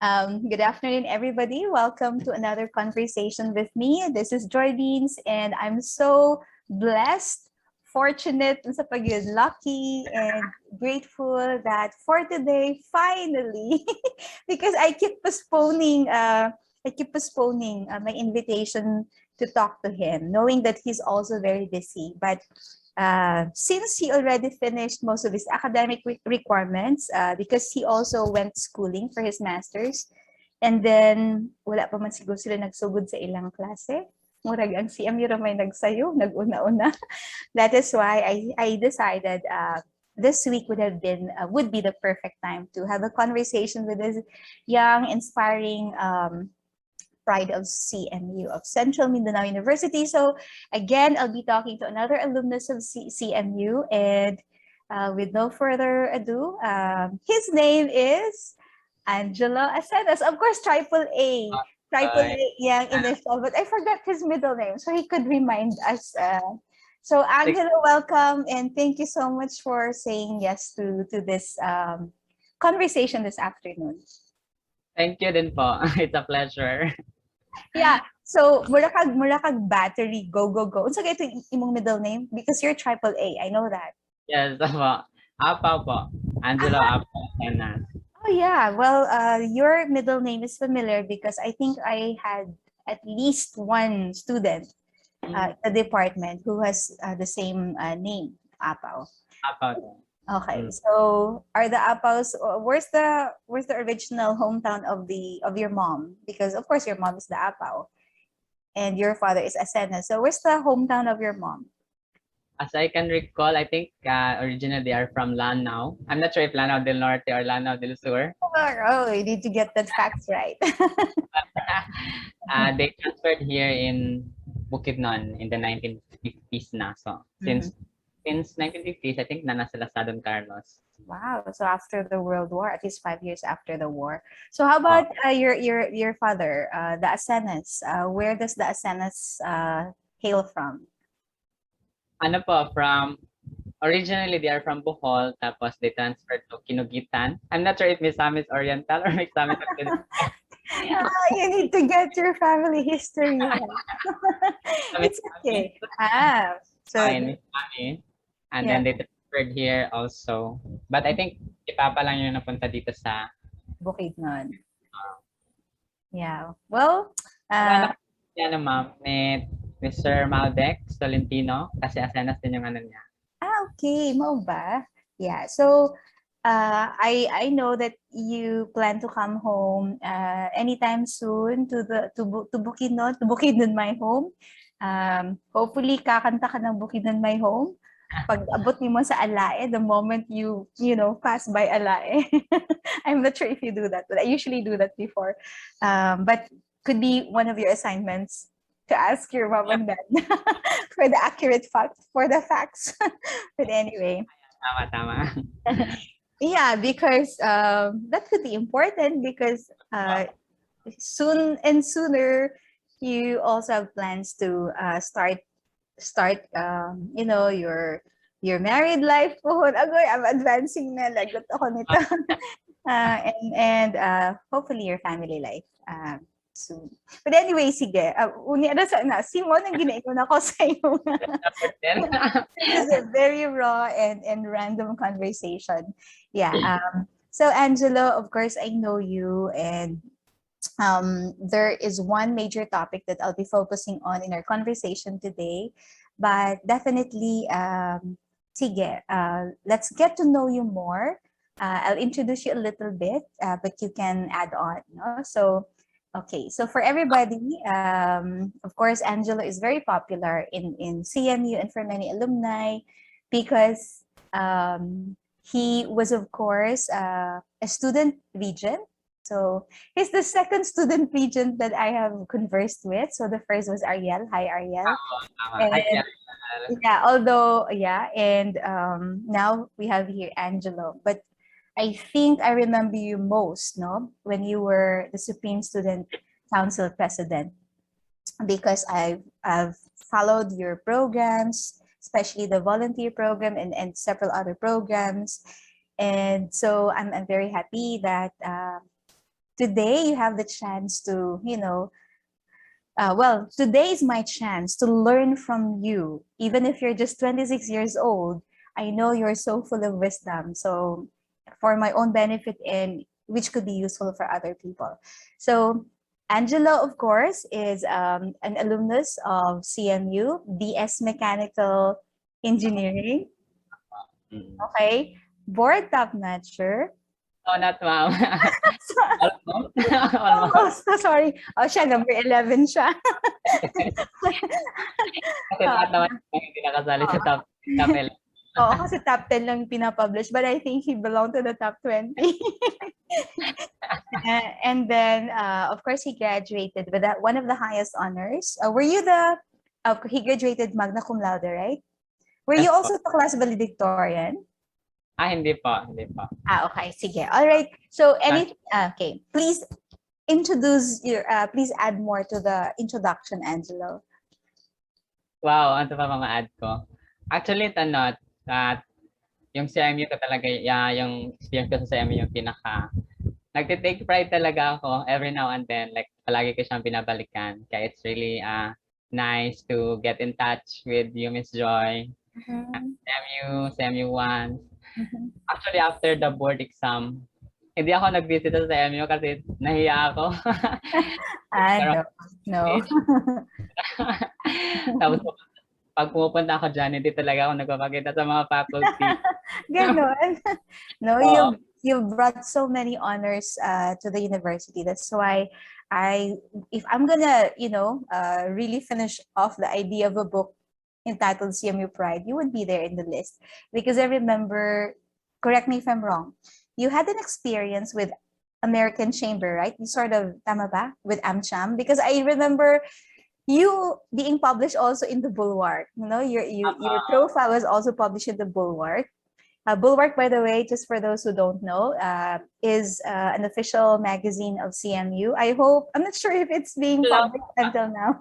Good afternoon, everybody. Welcome to another conversation with me. This is JoyBeans, and I'm so blessed, fortunate, and sa pagyud, lucky, and grateful that for today, finally, because I keep postponing my invitation to talk to him, knowing that he's also very busy. But since he already finished most of his academic requirements, because he also went schooling for his master's, and then wala pa man siguro sila nagsugod sa ilang klase. Murag ang CMU ra may nagsayo, nag-una-una. That is why I decided this week would be the perfect time to have a conversation with this young, inspiring pride of CMU, of Central Mindanao University. So again, I'll be talking to another alumnus of CMU, and with no further ado, his name is Angelo Acenas. Of course, triple A young initial, but I forgot his middle name, so he could remind us. So Angelo, welcome, and thank you so much for saying yes to this conversation this afternoon. Thank you din po. It's a pleasure. Yeah. So, mura kag battery, go. Unsa kay itong imong middle name? Because you're triple A, I know that. Yes, po. Apa po. Angelo Apa Acenas. Oh yeah. Well, your middle name is familiar because I think I had at least one student at the department who has the same name, Apaw. Apa po. Okay. So, are the Apaws, where's the original hometown of your mom? Because of course your mom is the Apaw and your father is Acenas. So, where's the hometown of your mom? As I can recall, I think originally they are from Lanao. I'm not sure if Lanao del Norte or Lanao del Sur. Oh, you need to get that facts right. They transferred here in Bukidnon in the 1950s na. So, since 1950s, I think nana sila sa Don Carlos. Wow. So after the World War, at least 5 years after the war. So how about your father, the Acenas? Where does the Acenas hail from? Ano po, originally they are from Bohol, tapos they transferred to Kinugitan. I'm not sure if Miss Sam is Oriental or Miss Sam is You need to get your family history. It's okay. So Miss Mami. And then they transferred here also. But I think si Papa lang yung napunta dito sa Bukidnon. Yeah. Well, yan ma'am, ni Mr. Maldec Tolentino, kasi Acenas din yung ano niya. Okay. Mo ba? Yeah. So, I know that you plan to come home anytime soon to Bukidnon, my home. Hopefully, kakanta ka ng Bukidnon, my home. Pag abot mo sa Alae, the moment you pass by Alae. I'm not sure if you do that, but I usually do that before. But could be one of your assignments to ask your mom and dad for the accurate facts, But anyway. Tama. Yeah, because that could be important because sooner you also have plans to start your married life po. Agoy, I'm advancing na, lagot ako nito. and hopefully your family life soon. But anyway, sige. Simon, ang ginayon ako sa iyo. This is a very raw and random conversation. Yeah. So Angelo, of course, I know you, and there is one major topic that I'll be focusing on in our conversation today. But definitely, sige, let's get to know you more. I'll introduce you a little bit, but you can add on. No? So, okay. So for everybody, of course, Angelo is very popular in CMU and for many alumni because he was, of course, a student regent. So he's the second student regent that I have conversed with. So the first was Ariel. Hi, Ariel. And now we have here Angelo. But I think I remember you most, no, when you were the Supreme Student Council President, because I've followed your programs, especially the volunteer program and several other programs. And so I'm very happy that today you have the chance to, well, today is my chance to learn from you. Even if you're just 26 years old, I know you're so full of wisdom. So, for my own benefit and which could be useful for other people. So, Angelo, of course, is an alumnus of CMU, BS Mechanical Engineering. Okay. Board top notcher. No, not ma'am. Almost. Oh, Almost. sorry. Oh, siya, number 11 siya. Kasi lahat naman hindi nakasali sa top 11. Oo, kasi top 10 lang pinapublish, but I think he belonged to the top 20. And then, of course, he graduated with one of the highest honors. Were you he graduated magna cum laude, right? Were you Yes po. also the class valedictorian? Hindi po. Hindi po. Okay, sige. All right. So, okay. Please introduce please add more to the introduction, Angelo. Wow, ano pa mga ad ko? Actually, yung CMU ko talaga, yung experience ko sa CMU yung nagtitake pride talaga ako every now and then. Like, palagi ko siyang binabalikan. Kaya it's really nice to get in touch with you, Miss Joy. CMU 1. Actually, after the board exam, hindi ako nag-visit sa CMU kasi nahiya ako. No. Tapos, pag pumupunta ako dyan, hindi talaga ako nagpapakita sa mga faculty. Ganon. No, you brought so many honors to the university. That's why if I'm gonna, really finish off the idea of a book entitled CMU Pride, you would be there in the list. Because I remember, correct me if I'm wrong, you had an experience with American Chamber, right? You sort of, tama ba? With AmCham? Because I remember you being published also in the Bulwark. Your profile was also published in the Bulwark. Bulwark, by the way, just for those who don't know, is an official magazine of CMU. I'm not sure if it's being published until now,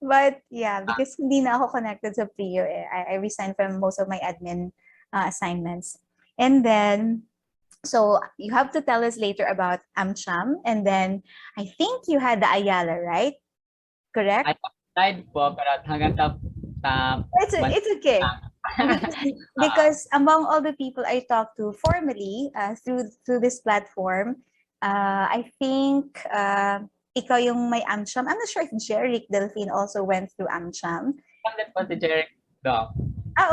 but yeah, because hindi na ako connected sa PRIO. I resigned from most of my admin assignments. And then, so you have to tell us later about AmCham, and then I think you had the Ayala, right? Correct? I applied po, pero hanggang top. It's okay. Because among all the people I talked to formally through this platform, I think ikaw yung may AmCham. I'm not sure if Jeric Delphine also went through AmCham. That was the Jeric though.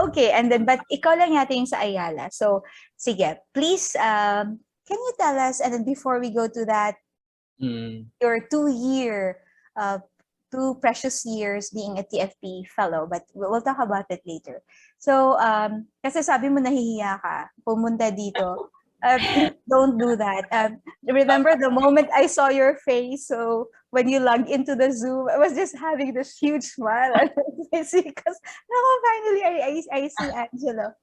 Okay. And then, but ikaw lang yata yung sa Ayala. So, sige, please, can you tell us, and then before we go to that, your 2 precious years being a TFP fellow, but we'll talk about it later. So, kasi sabi mo nahihiya ka, pumunta dito. Please don't do that. Remember the moment I saw your face, so when you logged into the Zoom, I was just having this huge smile on my face because finally I see Angelo.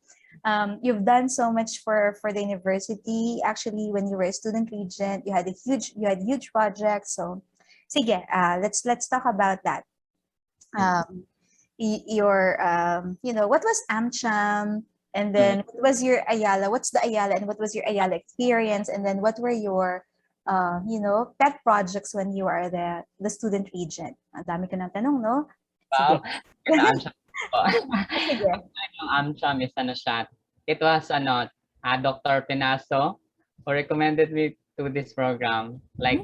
You've done so much for the university. Actually, when you were a student regent, you had huge projects. So, sige, let's talk about that. What was AmCham, and then what was your Ayala? What's the Ayala, and what was your Ayala experience? And then what were your, pet projects when you are the student regent? Ang dami ko ng tanong, no? Wow. AmCham is siya. It was Dr. Pinaso who recommended me to this program. Like,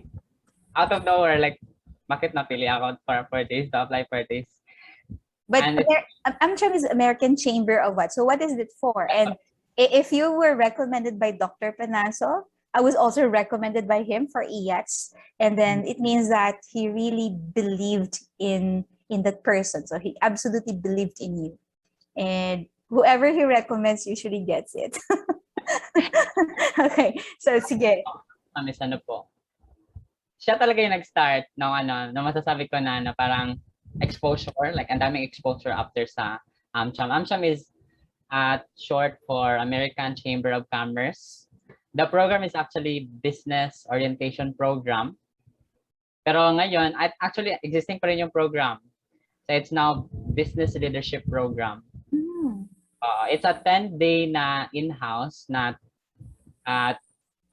out of nowhere, like, bakit napili ako for this, to apply for this? But AmCham is American Chamber of what? So what is it for? And if you were recommended by Dr. Panaso, I was also recommended by him for EX. And then it means that he really believed in that person. So he absolutely believed in you. And whoever he recommends usually gets it. Okay. So sige. Po. Siya talaga yung nag-start nung masasabi ko na parang exposure, like ang daming exposure after sa AmCham. AmCham is short for American Chamber of Commerce. The program is actually business orientation program. Pero ngayon, actually existing pa rin yung program. So it's now business leadership program. It's a 10-day na in-house na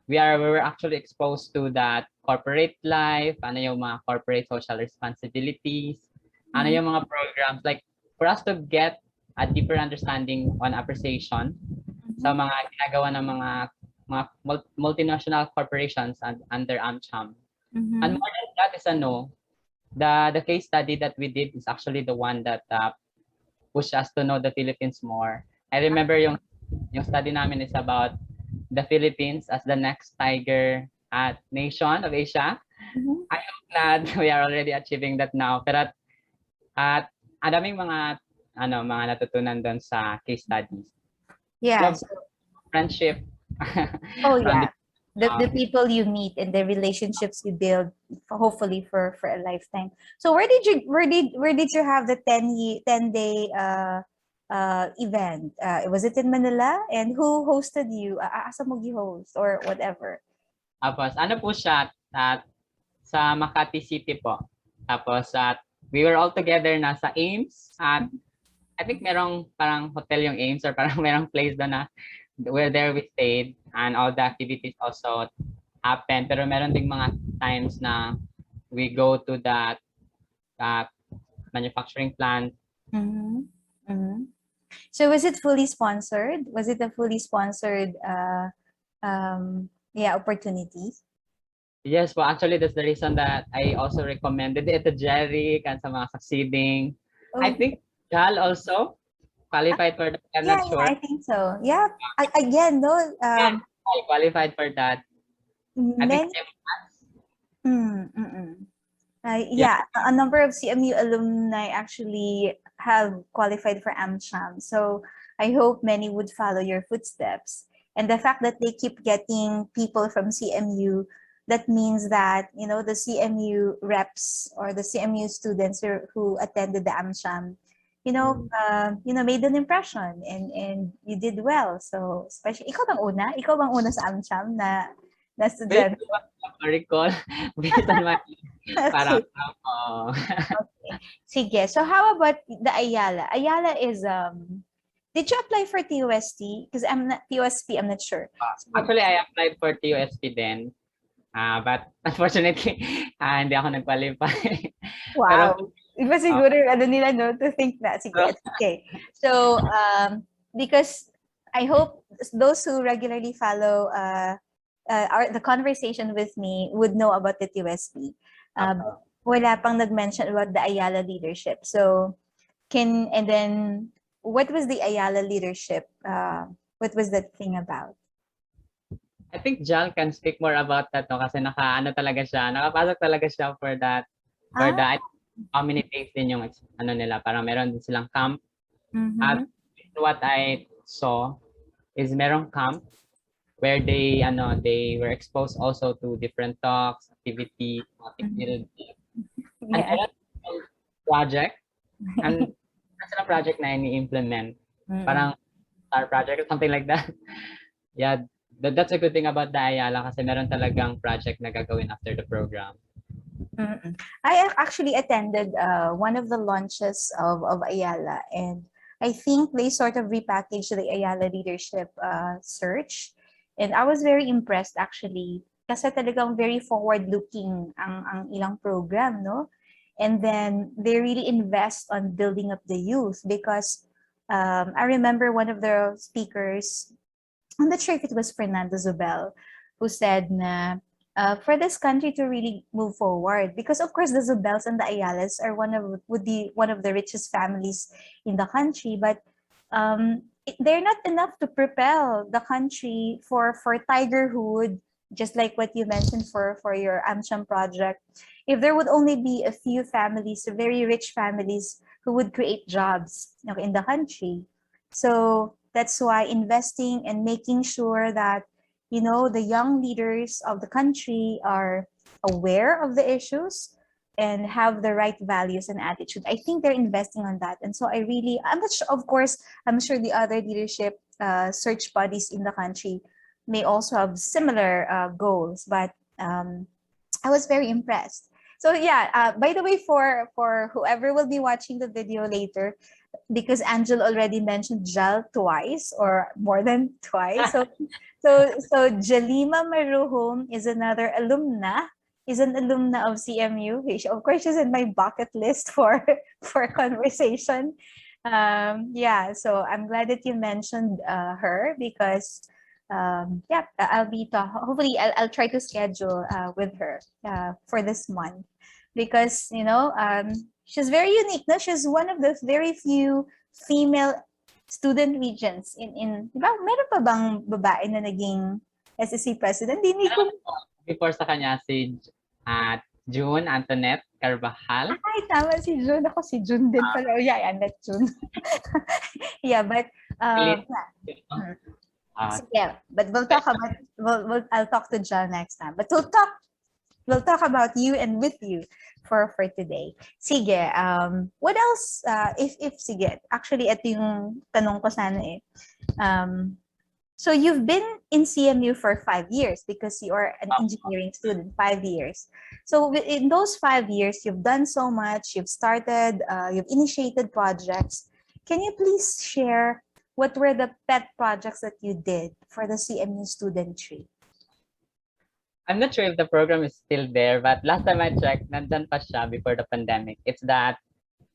we were actually exposed to that corporate life, ano yung mga corporate social responsibilities, ano yung mga programs, like for us to get a deeper understanding on appreciation sa mga ginagawa ng mga multinational corporations under AmCham. And more than that is the case study that we did is actually the one that pushed us to know the Philippines more. I remember yung study namin is about the Philippines as the next tiger nation of Asia. I hope that we are already achieving that now. Pero at adaming mga natutunan doon sa case studies. Yeah. Love, friendship. Oh yeah. The people you meet and the relationships you build, hopefully for a lifetime. So where did you have the 10-day event? Was it in Manila? And who hosted you? Asa mo gi-host or whatever? Tapos ano po siya sa Makati City po. Tapos we were all together na sa Ames at I think merong parang hotel yung Ames or parang merong place doon na where there we stayed and all the activities also happened. Pero meron ding mga times na we go to that manufacturing plant. So was it fully sponsored? Was it a fully sponsored opportunity? Yes, well, actually, that's the reason that I also recommended it to Jerry and sa mga succeeding. I think Gal also qualified for that. I'm not sure. Yeah, I think so. Yeah, again, no. I qualified for that. I think a number of CMU alumni actually have qualified for AmCham. So I hope many would follow your footsteps. And the fact that they keep getting people from CMU, that means that, you know, the CMU reps or the CMU students who attended the AmCham, made an impression and you did well. So especially, ikaw bang una sa AmCham na student? I recall based on my parang Okay. Sige. So how about the Ayala? Ayala is did you apply for TUST? Because I'm not TUSP, I'm not sure. Actually, I applied for TUSP then. But unfortunately, hindi ako nag-qualify. Wow. Iba siguro nila to think that. Sige, it's okay. So, because I hope those who regularly follow the conversation with me would know about the TUSP. Wala pang nag-mention about the Ayala leadership. So, and then, what was the Ayala leadership? What was that thing about? I think Jal can speak more about that kasi nakapasok talaga siya for that. For that, how many days din yung nila, parang meron din silang camp. At what I saw is merong camp where they were exposed also to different talks, activities, and project. And that's a project na ini-implement. Parang star project or something like that. Yeah, that's a good thing about the Ayala kasi meron talagang project na gagawin after the program. I actually attended one of the launches of Ayala, and I think they sort of repackaged the Ayala leadership search, and I was very impressed actually kasi talagang very forward-looking ang ilang program, no? And then they really invest on building up the youth because I remember one of the speakers, I'm not sure if it was Fernando Zobel, who said na for this country to really move forward, because of course the Zobels and the Ayalas are would be one of the richest families in the country, but they're not enough to propel the country for tigerhood, just like what you mentioned for your AmCham project. If there would only be a few families, very rich families, who would create jobs in the country. So that's why investing and making sure that, the young leaders of the country are aware of the issues and have the right values and attitude. I think they're investing on that. And so I'm not sure, of course, I'm sure the other leadership search bodies in the country may also have similar goals, but I was very impressed. So yeah, by the way, for whoever will be watching the video later, because Angelo already mentioned Jal twice or more than twice. So Jalima Maruhom is another alumna, is an alumna of CMU. Of course, she's in my bucket list for for conversation. Yeah, so I'm glad that you mentioned her because yeah, I'll be hopefully I'll try to schedule with her for this month because she's very unique. No, she's one of the very few female student regents in di ba meron pa bang babae na naging SSC president? Hindi ko Before sa kanya si June Antoinette Carvajal. ay tama si June. Ako si June din pala. Oh, yeah, I met June. Yeah, but yeah, but we'll talk about I'll talk to John next time. But we'll talk about you and with you for today. Sige, what else if sige, actually ito yung tanong ko sana eh. So you've been in CMU for 5 years because you are an engineering student, 5 years. So in those 5 years, you've done so much, you've started, you've initiated projects. Can you please share what were the pet projects that you did for the CMU student tree? I'm not sure if the program is still there, but last time I checked, nandyan pa siya before the pandemic. It's that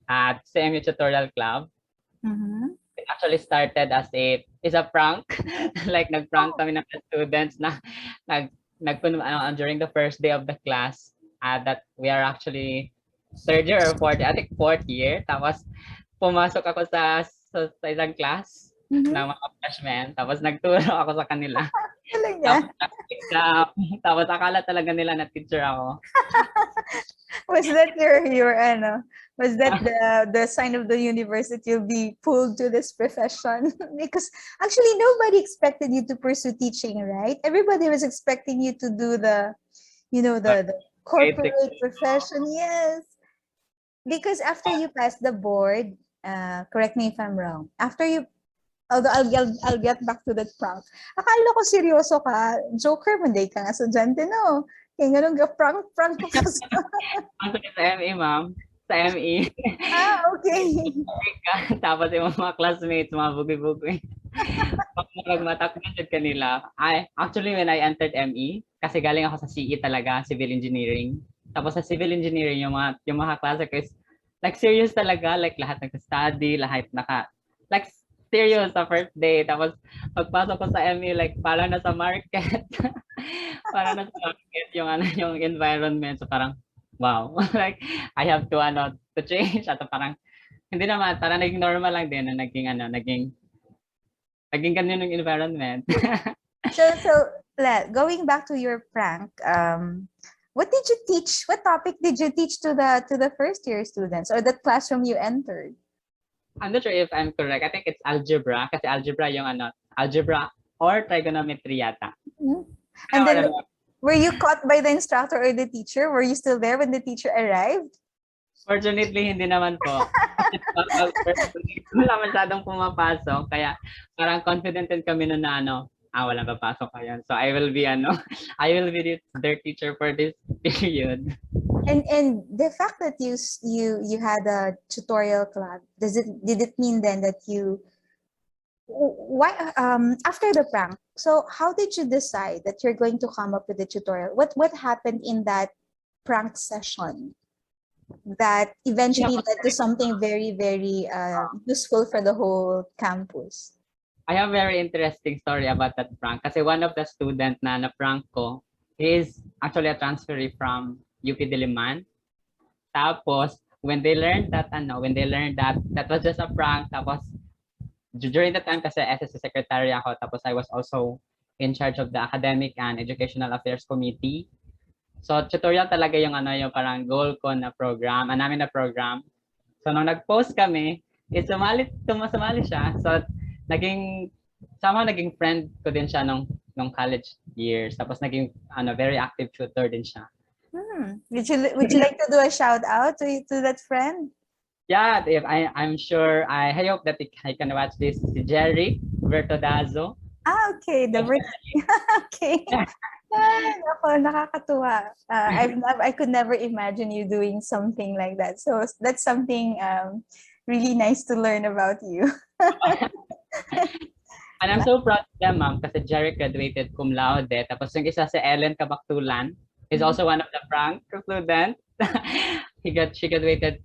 at CMU Tutorial Club. Mm-hmm. It actually started as a prank. Like nag-prank kami ng students na during the first day of the class that we are actually third year or fourth, I think fourth year. Tapos pumasok ako sa isang class ng mga freshmen. Tapos nagturo ako sa kanila. Tapos akala talaga nila na teacher ako. Was that your was that the sign of the universe that you'll be pulled to this profession? Because actually nobody expected you to pursue teaching, right? Everybody was expecting you to do the corporate profession. Yes. Because after you pass the board, correct me if I'm wrong. After you although I'll get back to that prank. Akala ko seryoso ka. Joker, Monday ka nga estudyante, no? Kaya ganun ka, prank ka pa sa... Sa ME, ma'am. Sa ME. Okay. Tapos yung mga classmates, mga bugi-bugi. Magmatakot kanila. Actually, when I entered ME, kasi galing ako sa CE talaga, civil engineering. Tapos sa civil engineering, yung mga klase ko is, like, serious talaga. Like, lahat nag-study, lahat like, serious sa first day. Tapos, pagpasok ko sa ME, like, parang nasa market. Parang nasa market yung environment. So, parang, wow. Like, I have to change. At parang, hindi naman, parang naging normal lang din na naging ganyan yung environment. So, going back to your prank, what did you teach? What topic did you teach to the first year students or that classroom you entered? I'm not sure if I'm correct. I think it's algebra. Kasi algebra yung algebra or trigonometry yata. Mm-hmm. And then, were you caught by the instructor or the teacher? Were you still there when the teacher arrived? Fortunately, hindi naman po. Wala masyadong pumapasok. Kaya parang confident din kami na walang papasok ka yan. So I will be their teacher for this period. And the fact that you had a tutorial club, did it mean then that after the prank, so how did you decide that you're going to come up with the tutorial? What happened in that prank session that eventually led to something very, very useful for the whole campus? I have a very interesting story about that prank. Kasi one of the students na prank ko is actually a transferee from UP Diliman. Tapos, when they learned that that was just a prank, tapos during that time kasi SSC secretary ako, tapos I was also in charge of the academic and educational affairs committee. So tutorial talaga yung parang goal ko na program, namin na program. So nung nag-post kami, sumali siya. So naging friend ko din siya nung college years. Tapos naging very active tutor din siya. Would you like to do a shout out to that friend? Yeah, if I'm sure I hope that I can watch this. Si Jerry Bertodazo. Okay, okay. Nakakatuwa. I could never imagine you doing something like that. So that's something really nice to learn about you. And I'm so proud of them, ma'am, kasi Jerry graduated cum laude. Tapos yung isa si Ellen Kabaktulan is also one of the prank students. She graduated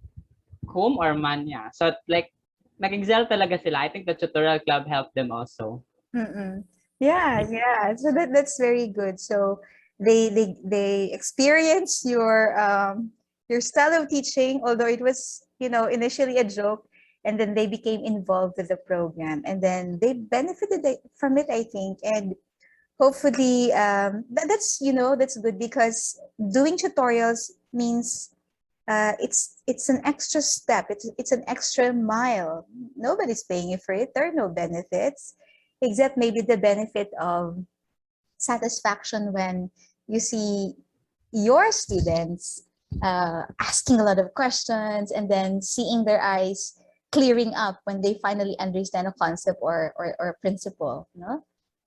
cum or man, yeah. So like, nag-excel talaga sila. I think the tutorial club helped them also. Mm-mm. Yeah, yeah. So that's very good. So they experience your style of teaching, although it was, initially a joke, and then they became involved with the program, and then they benefited from it, I think. And hopefully, that's good, because doing tutorials means it's an extra step. It's an extra mile. Nobody's paying you for it. There are no benefits, except maybe the benefit of satisfaction when you see your students asking a lot of questions, and then seeing their eyes clearing up when they finally understand a concept or principle. No,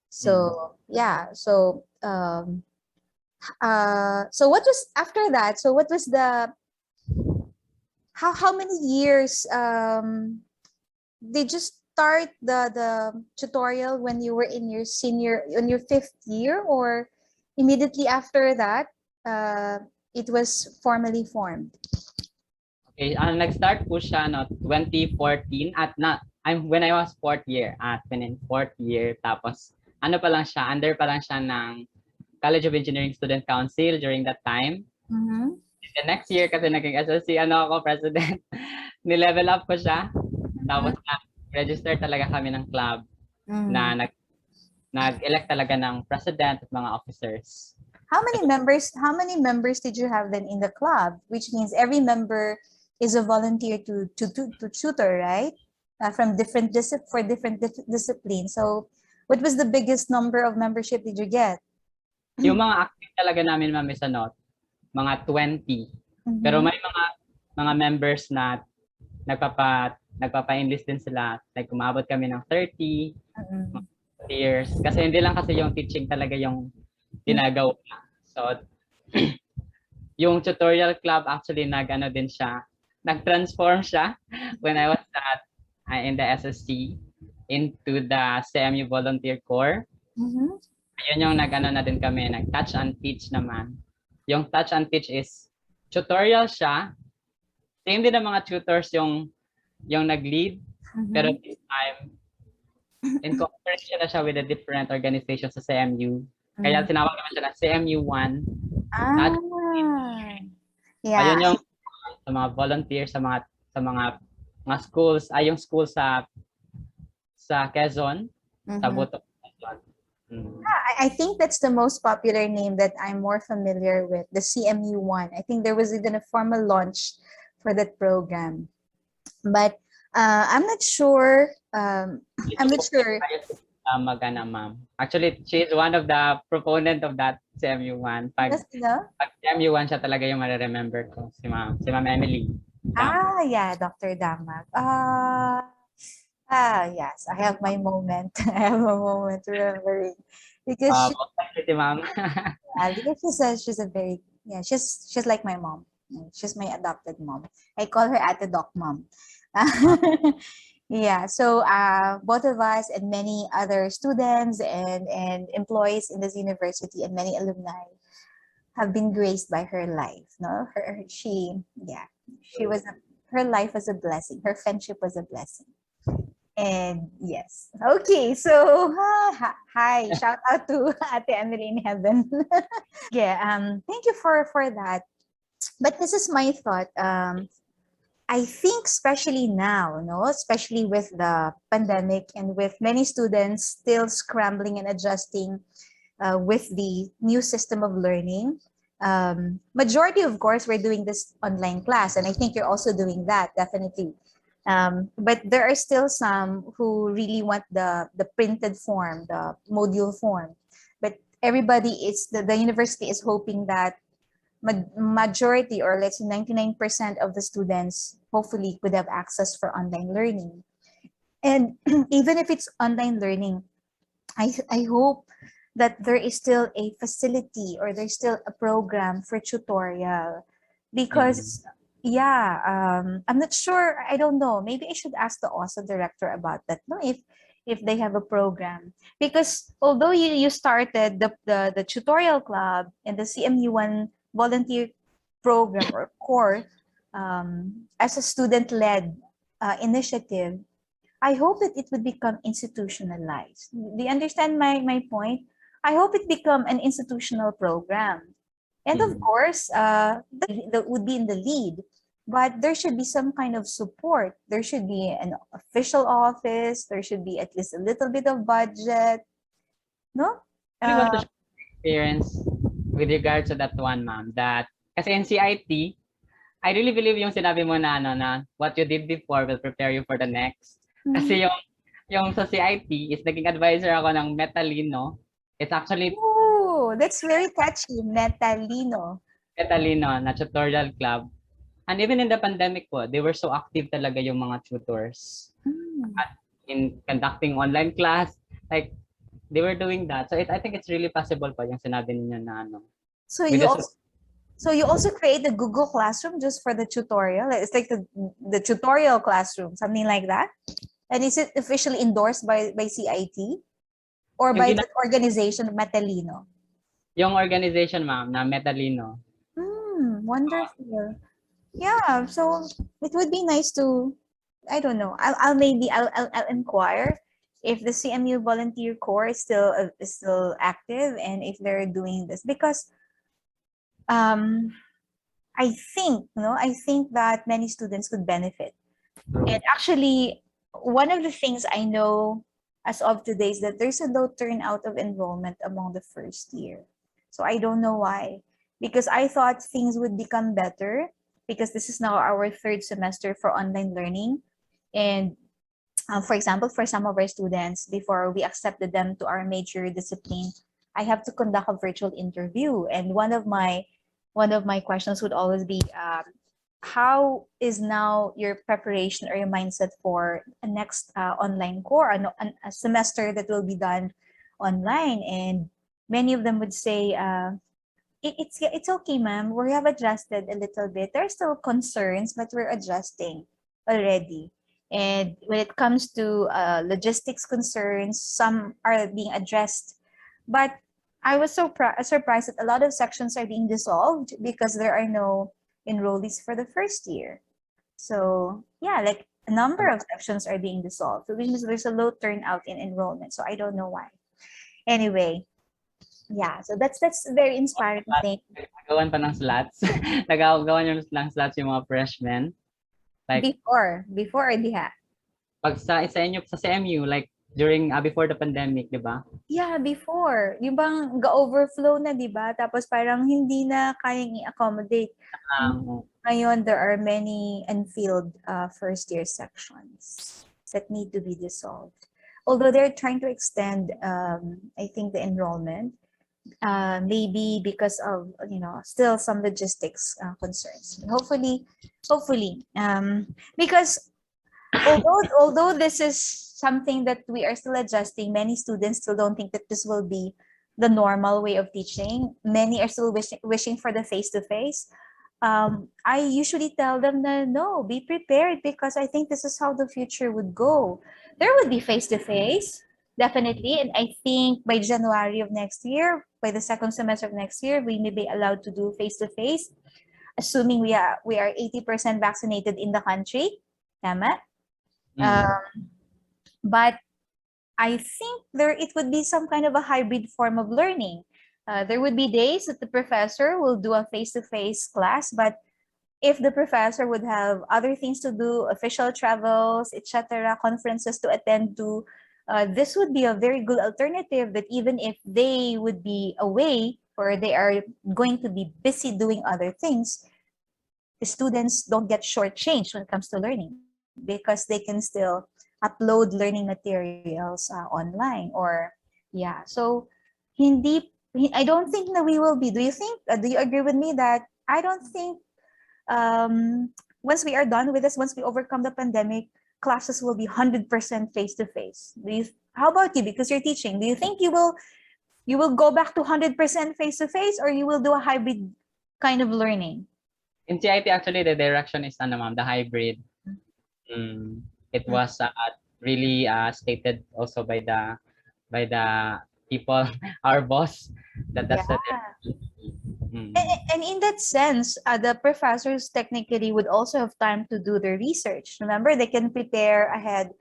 so yeah. So what was after that? So what was the how many years did you start the tutorial when you were in your fifth year, or immediately after that it was formally formed? Okay, nag-start po siya 2014 when I was fourth year fourth year. Tapos ano pa lang siya, under pa lang siya ng College of Engineering Student Council during that time. Mm-hmm. The next year kasi naging SSC ako president, ni-level up ko siya. Tapos register talaga kami ng club na nag-elect talaga ng president at mga officers. How many members did you have then in the club? Which means every member is a volunteer to tutor, right? From different disciplines. So what was the biggest number of membership did you get? Yung mga active talaga namin, ma'am, is mga 20. Pero may mga members na nagpapa-enlist din sila. Like umabot kami ng 30 years. Kasi hindi lang kasi yung teaching talaga yung ginagawa. So yung tutorial club actually din siya. Nag-transform siya when I was in the SSC into the CMU Volunteer Corps. Ayun yung na din kami, nag-touch and teach naman. Yung touch and teach is tutorial siya. Same din ng mga tutors yung nag-lead. Pero this time, in cooperation na siya with a different organization sa CMU. Kaya tinawag naman siya na CMU1. Yeah. Ayun yung sa mga volunteers, sa mga schools, yung school sa Quezon, sa Boto. I think that's the most popular name that I'm more familiar with, the CMU1. I think there was even a formal launch for that program. But I'm not sure. Magana, ma'am. Actually, she's one of the proponent of that CMU1. Pag CMU1 siya talaga yung ma-remember ko, si Ma'am Emily. Yeah, Dr. Damag. Yes, I have my moment. I have a moment remembering, because she's a very she's like my mom. She's my adopted mom. I call her Ate Doc Mom. Yeah, so both of us and many other students and employees in this university and many alumni have been graced by her life. No, her life was a blessing. Her friendship was a blessing. And yes, okay, so hi, shout out to Ate Emily in heaven. Thank you for that. But this is my thought. I think especially now, especially with the pandemic and with many students still scrambling and adjusting with the new system of learning. Majority, of course, we're doing this online class, and I think you're also doing that, definitely. But there are still some who really want the printed form, the module form. But everybody the university is hoping that majority, or let's say 99% of the students hopefully could have access for online learning. And even if it's online learning, I hope that there is still a facility, or there's still a program for tutorial, because I'm not sure. I don't know. Maybe I should ask the OSA director about that. No, if if they have a program. Because although you started the tutorial club and the CMU1 volunteer program or core as a student-led initiative, I hope that it would become institutionalized. Do you understand my point? I hope it become an institutional program. And of course, that would be in the lead, but there should be some kind of support. There should be an official office. There should be at least a little bit of budget. No? I really want to share my experience with regards to that one, ma'am. That kasi in CIT, I really believe yung sinabi mo na ano na what you did before will prepare you for the next. Kasi yung sa CIT is naging advisor ako ng Metalino. It's actually Oh, that's very catchy. Metalino. Metalino na tutorial club. And even in the pandemic po, they were so active talaga yung mga tutors at in conducting online class. Like, they were doing that. So I think it's really possible po yung sinabi niyo na ano. So With you also create a Google Classroom just for the tutorial? It's like the tutorial classroom, something like that? And is it officially endorsed by CIT? Or by the organization Metalino? Yung organization, ma'am, na Metalino. Wonderful. Yeah, so it would be nice to, I don't know, I'll inquire if the CMU volunteer corps is still active and if they're doing this, because I think that many students could benefit. And actually, one of the things I know as of today is that there's a low turnout of enrollment among the first year. So I don't know why, because I thought things would become better because this is now our third semester for online learning. And for example, for some of our students, before we accepted them to our major discipline, I have to conduct a virtual interview. And one of my questions would always be, how is now your preparation or your mindset for a next online core, a semester that will be done online? And many of them would say, it's okay, ma'am. We have adjusted a little bit. There are still concerns, but we're adjusting already. And when it comes to logistics concerns, some are being addressed. But I was so surprised that a lot of sections are being dissolved because there are no enrollees for the first year. So yeah, like a number of sections are being dissolved, which means there's a low turnout in enrollment. So I don't know why. Anyway, yeah, so that's very inspiring thing. Nagagawan pa ng slots. Nagagawan yung slots yung mga freshmen. Like before or diha? Pag sa inyo sa CMU, like during before the pandemic, di ba? Yeah, before. Yung bang ga-overflow na, di ba? Tapos parang hindi na kayang i-accommodate. Ngayon, there are many unfilled first year sections that need to be dissolved. Although they're trying to extend, I think, the enrollment, maybe because of, still some logistics concerns. Hopefully, because although this is something that we are still adjusting, many students still don't think that this will be the normal way of teaching. Many are still wishing for the face-to-face. I usually tell them that no, be prepared, because I think this is how the future would go. There would be face-to-face, definitely, and I think by January of next year, by the second semester of next year, we may be allowed to do face-to-face, assuming we are 80% vaccinated in the country. Tama? But I think it would be some kind of a hybrid form of learning. There would be days that the professor will do a face-to-face class, but if the professor would have other things to do, official travels, etc., conferences to attend to, this would be a very good alternative that even if they would be away or they are going to be busy doing other things, the students don't get shortchanged when it comes to learning, because they can still upload learning materials online. Or yeah, so I don't think that we will be. Do you think? Do you agree with me that I don't think once we are done with this, once we overcome the pandemic, classes will be 100% face-to-face? How about you? Because you're teaching, do you think you will go back to 100% face-to-face, or you will do a hybrid kind of learning? In CIT, actually, the direction is the hybrid. It was really stated also by the people, our boss, that that's the Yeah. mm. And in that sense, the professors technically would also have time to do their research. Remember, they can prepare ahead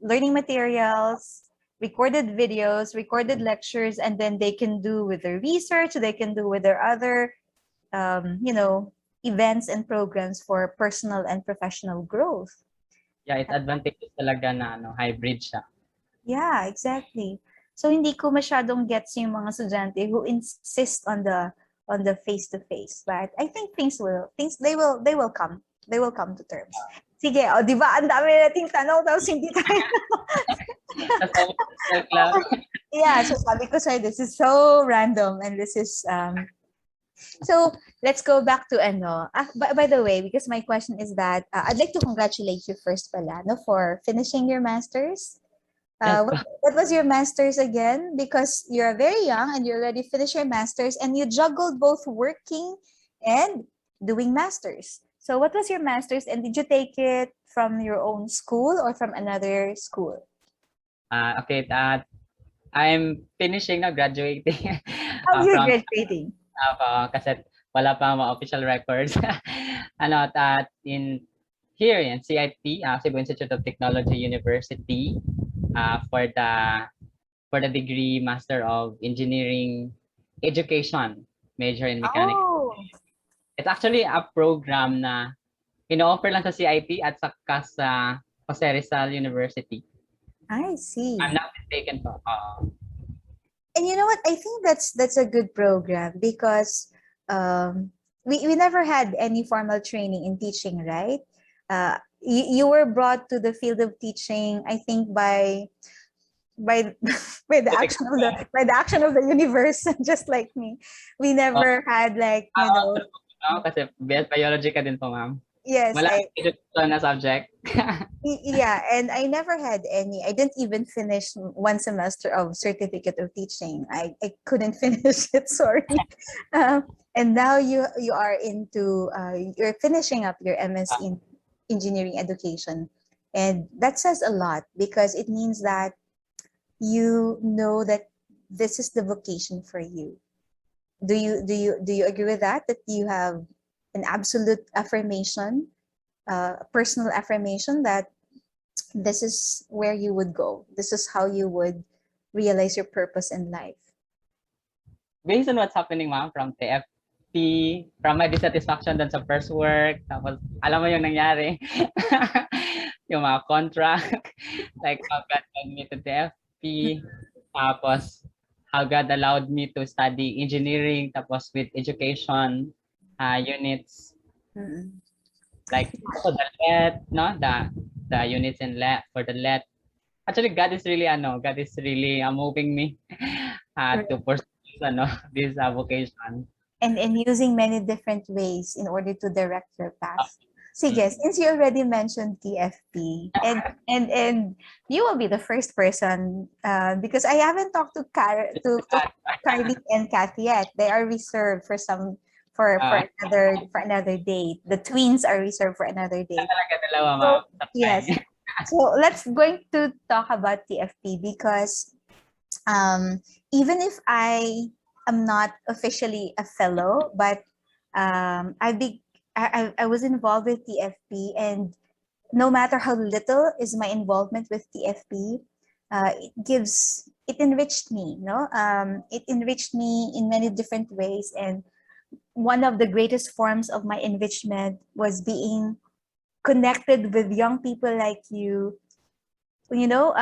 learning materials, recorded videos, recorded lectures, and then they can do with their research, they can do with their other, you know, events and programs for personal and professional growth. Yeah, it's advantageous talaga na ano, hybrid siya. Yeah, exactly. So hindi ko masyadong gets yung mga estudyante who insist on the face to face. But I think things they will come to terms. Sige, oh, di ba? Ang dami nating tanong tapos hindi tayo. That's all self-love. Yeah, so sabi ko sa'yo, this is so random and this is so let's go back to ano. By the way, because my question is that I'd like to congratulate you first pala no, for finishing your masters. Yes, What was your master's again? Because you're very young and you already finished your master's and you juggled both working and doing masters. So what was your master's and did you take it from your own school or from another school? okay, I'm finishing na, graduating Oh, you're from graduating. kasi wala pa mga official records. Ano, in here in CIT, Cebu Institute of Technology University, for the degree Master of Engineering Education, major in mechanics. Oh, It's actually a program na ino-offer lang sa CIT at saka sa Jose Rizal University. I see. I'm not mistaken po. And you know what? I think that's a good program because we never had any formal training in teaching, right? You were brought to the field of teaching, I think, by by the action of the universe, just like me. We never had like, you know, Kasi biology ka din po, ma'am. yes, Wala kang na subject. yeah, and I never had any. I didn't even finish one semester of certificate of teaching. I couldn't finish it. Sorry. And now you are into you're finishing up your MS in engineering education, and that says a lot because it means that you know that this is the vocation for you. Do you agree with that? That you have an absolute affirmation, personal affirmation that this is where you would go. This is how you would realize your purpose in life. Based on what's happening, ma'am, from TFP, from my dissatisfaction dun sa first work, tapos alam mo yung nangyari, yung mga contract, like how God led me to TFP, tapos how God allowed me to study engineering, tapos with education units, like so the LET, no, the units in LET for the LET. Actually, God is really moving me to pursue this vocation. And using many different ways in order to direct your path. Sige, since you already mentioned TFP, and you will be the first person because I haven't talked to Carly and Kathy yet. They are reserved for another date. The twins are reserved for another date. So, yes. So let's going to talk about TFP because even if I am not officially a fellow, but I was involved with TFP, and no matter how little is my involvement with TFP, it enriched me. No, it enriched me in many different ways, and one of the greatest forms of my enrichment was being connected with young people like you. You know,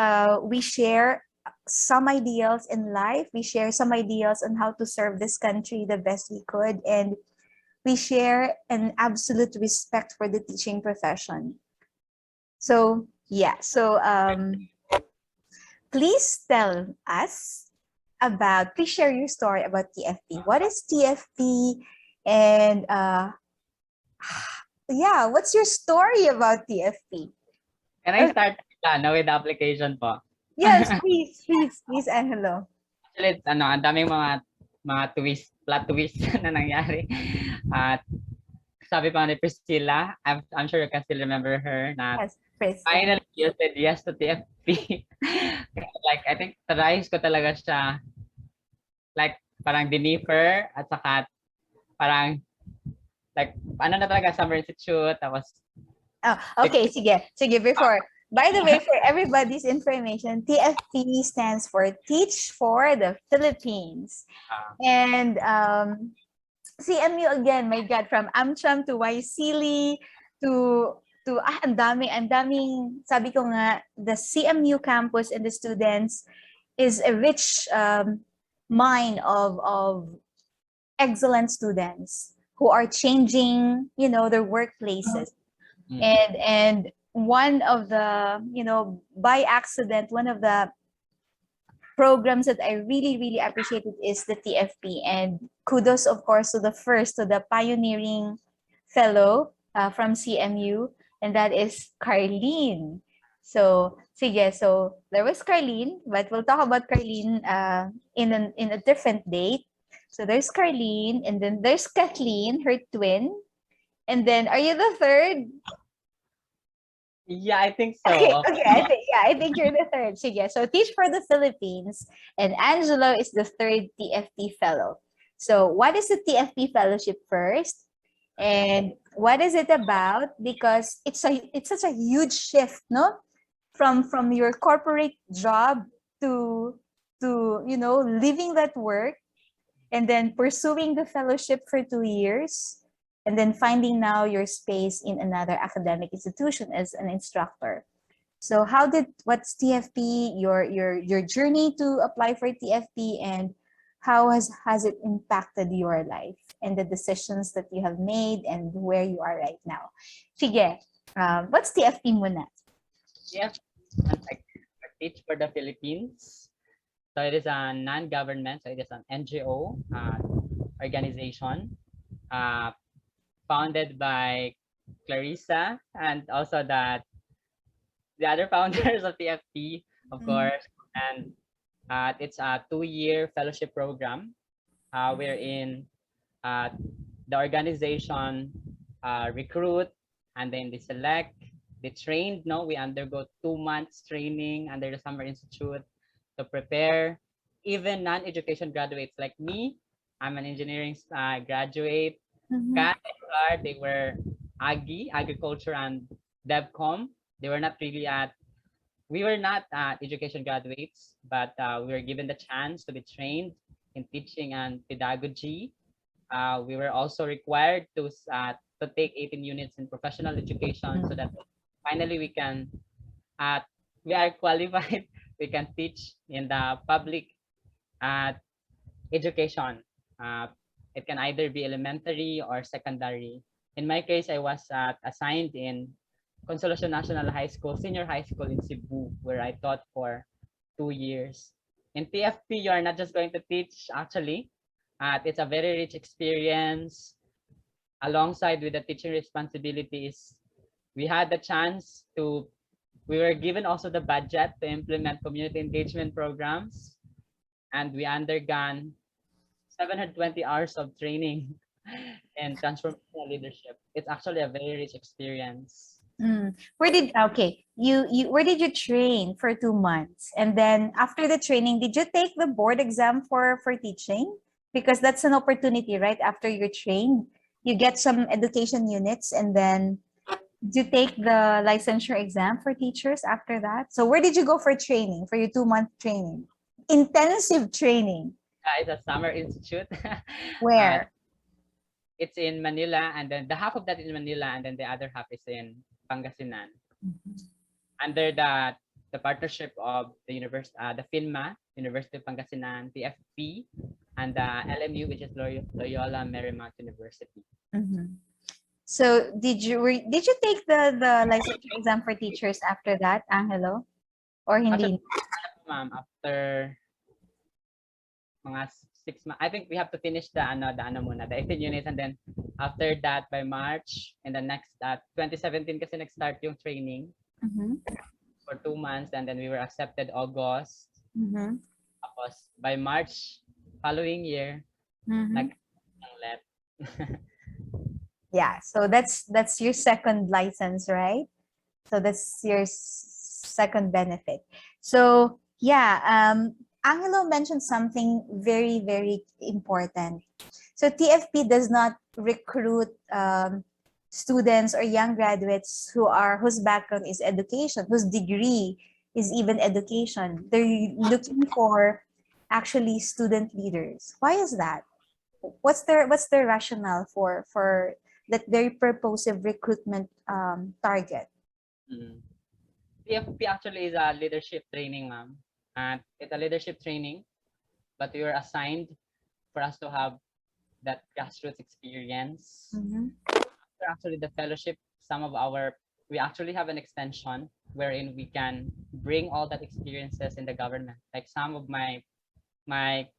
we share some ideals in life. We share some ideals on how to serve this country the best we could, and we share an absolute respect for the teaching profession. So yeah, so please tell us please share your story about TFP. What is TFP? And yeah, what's your story about TFP? Can I start with the application po? Yes, please, Angelo. Actually, ang daming mga plot twist na nangyari. At sabi pa ni Priscilla, I'm sure you can still remember her, na Yes, Chris. finally you said yes to TFP. Like, I think tries ko talaga siya, like, parang dinifer, at saka parang, like, ano na talaga, Summer Institute, tapos, Oh, okay, sige. Sige, before. By the way, for everybody's information, TFP stands for Teach for the Philippines. And CMU again, my God, from AmCham to YSili to ang daming, sabi ko nga, the CMU campus and the students is a rich mine of excellent students who are changing, their workplaces. And one of the, by accident, one of the programs that I really, really appreciated is the TFP. And kudos, of course, to the pioneering fellow from CMU, and that is Carlene. So, sige, so there was Carlene, but we'll talk about Carlene in a different date. So there's Carlene, and then there's Kathleen, her twin. And then, are you the third? yeah, I think so. Okay, I think you're the third. Sige, so Teach for the Philippines, and Angelo is the third TFP fellow. So what is the TFP fellowship first? And what is it about? Because it's such a huge shift, no? From your corporate job to leaving that work and then pursuing the fellowship for 2 years, and then finding now your space in another academic institution as an instructor. So what's TFP, your journey to apply for TFP, and how has it impacted your life and the decisions that you have made and where you are right now? Sige, what's TFP muna? TFP, like, Teach for the Philippines. So it is a non-government, so it is an NGO organization founded by Clarissa, and also the other founders of TFP, of course. And it's a 2-year fellowship program wherein the organization recruit, and then they select, they trained. No, we undergo 2 months training under the Summer Institute to prepare even non-education graduates like me. I'm an engineering graduate. Kat and Clark, they were agriculture and DevCom. They were not really we were not education graduates, but we were given the chance to be trained in teaching and pedagogy. We were also required to take 18 units in professional education, so that finally we are qualified. We can teach in the public education. It can either be elementary or secondary. In my case, I was assigned in Consolacion National High School, senior high school in Cebu, where I taught for 2 years. In TFP, you are not just going to teach, actually. It's a very rich experience. Alongside with the teaching responsibilities, we had the chance we were given also the budget to implement community engagement programs, and we undergone 720 hours of training and transformational leadership. It's actually a very rich experience. Where did you train for 2 months? And then after the training, did you take the board exam for teaching? Because that's an opportunity, right? After you're trained, you get some education units, and then did you take the licensure exam for teachers after that? So where did you go for training, for your 2-month training? Intensive training. It's a summer institute. Where? It's in Manila, and then the half of that is in Manila, and then the other half is in Pangasinan. Under the partnership of the university, the FINMA, University of Pangasinan, TFP, and the LMU, which is Loyola Marymount University. So did you take the licensure exam for teachers after that, Angelo? Or hindi? Ma'am, after mga 6 months, I think we have to finish the 18 units, and then after that by March, and the next 2017 kasi nag-start yung training for 2 months, and then we were accepted August. Tapos by March following year, nag-let. Yeah, so that's your second license, right? So that's your second benefit. So yeah, Angelo mentioned something very, very important. So TFP does not recruit students or young graduates whose background is education, whose degree is even education. They're looking for actually student leaders. Why is that? What's their rationale for that very purposive recruitment target? Mm. PFP actually is a leadership training, ma'am. And it's a leadership training, but we were assigned for us to have that grassroots experience. Mm-hmm. After actually the fellowship, we actually have an extension wherein we can bring all that experiences in the government. Like some of my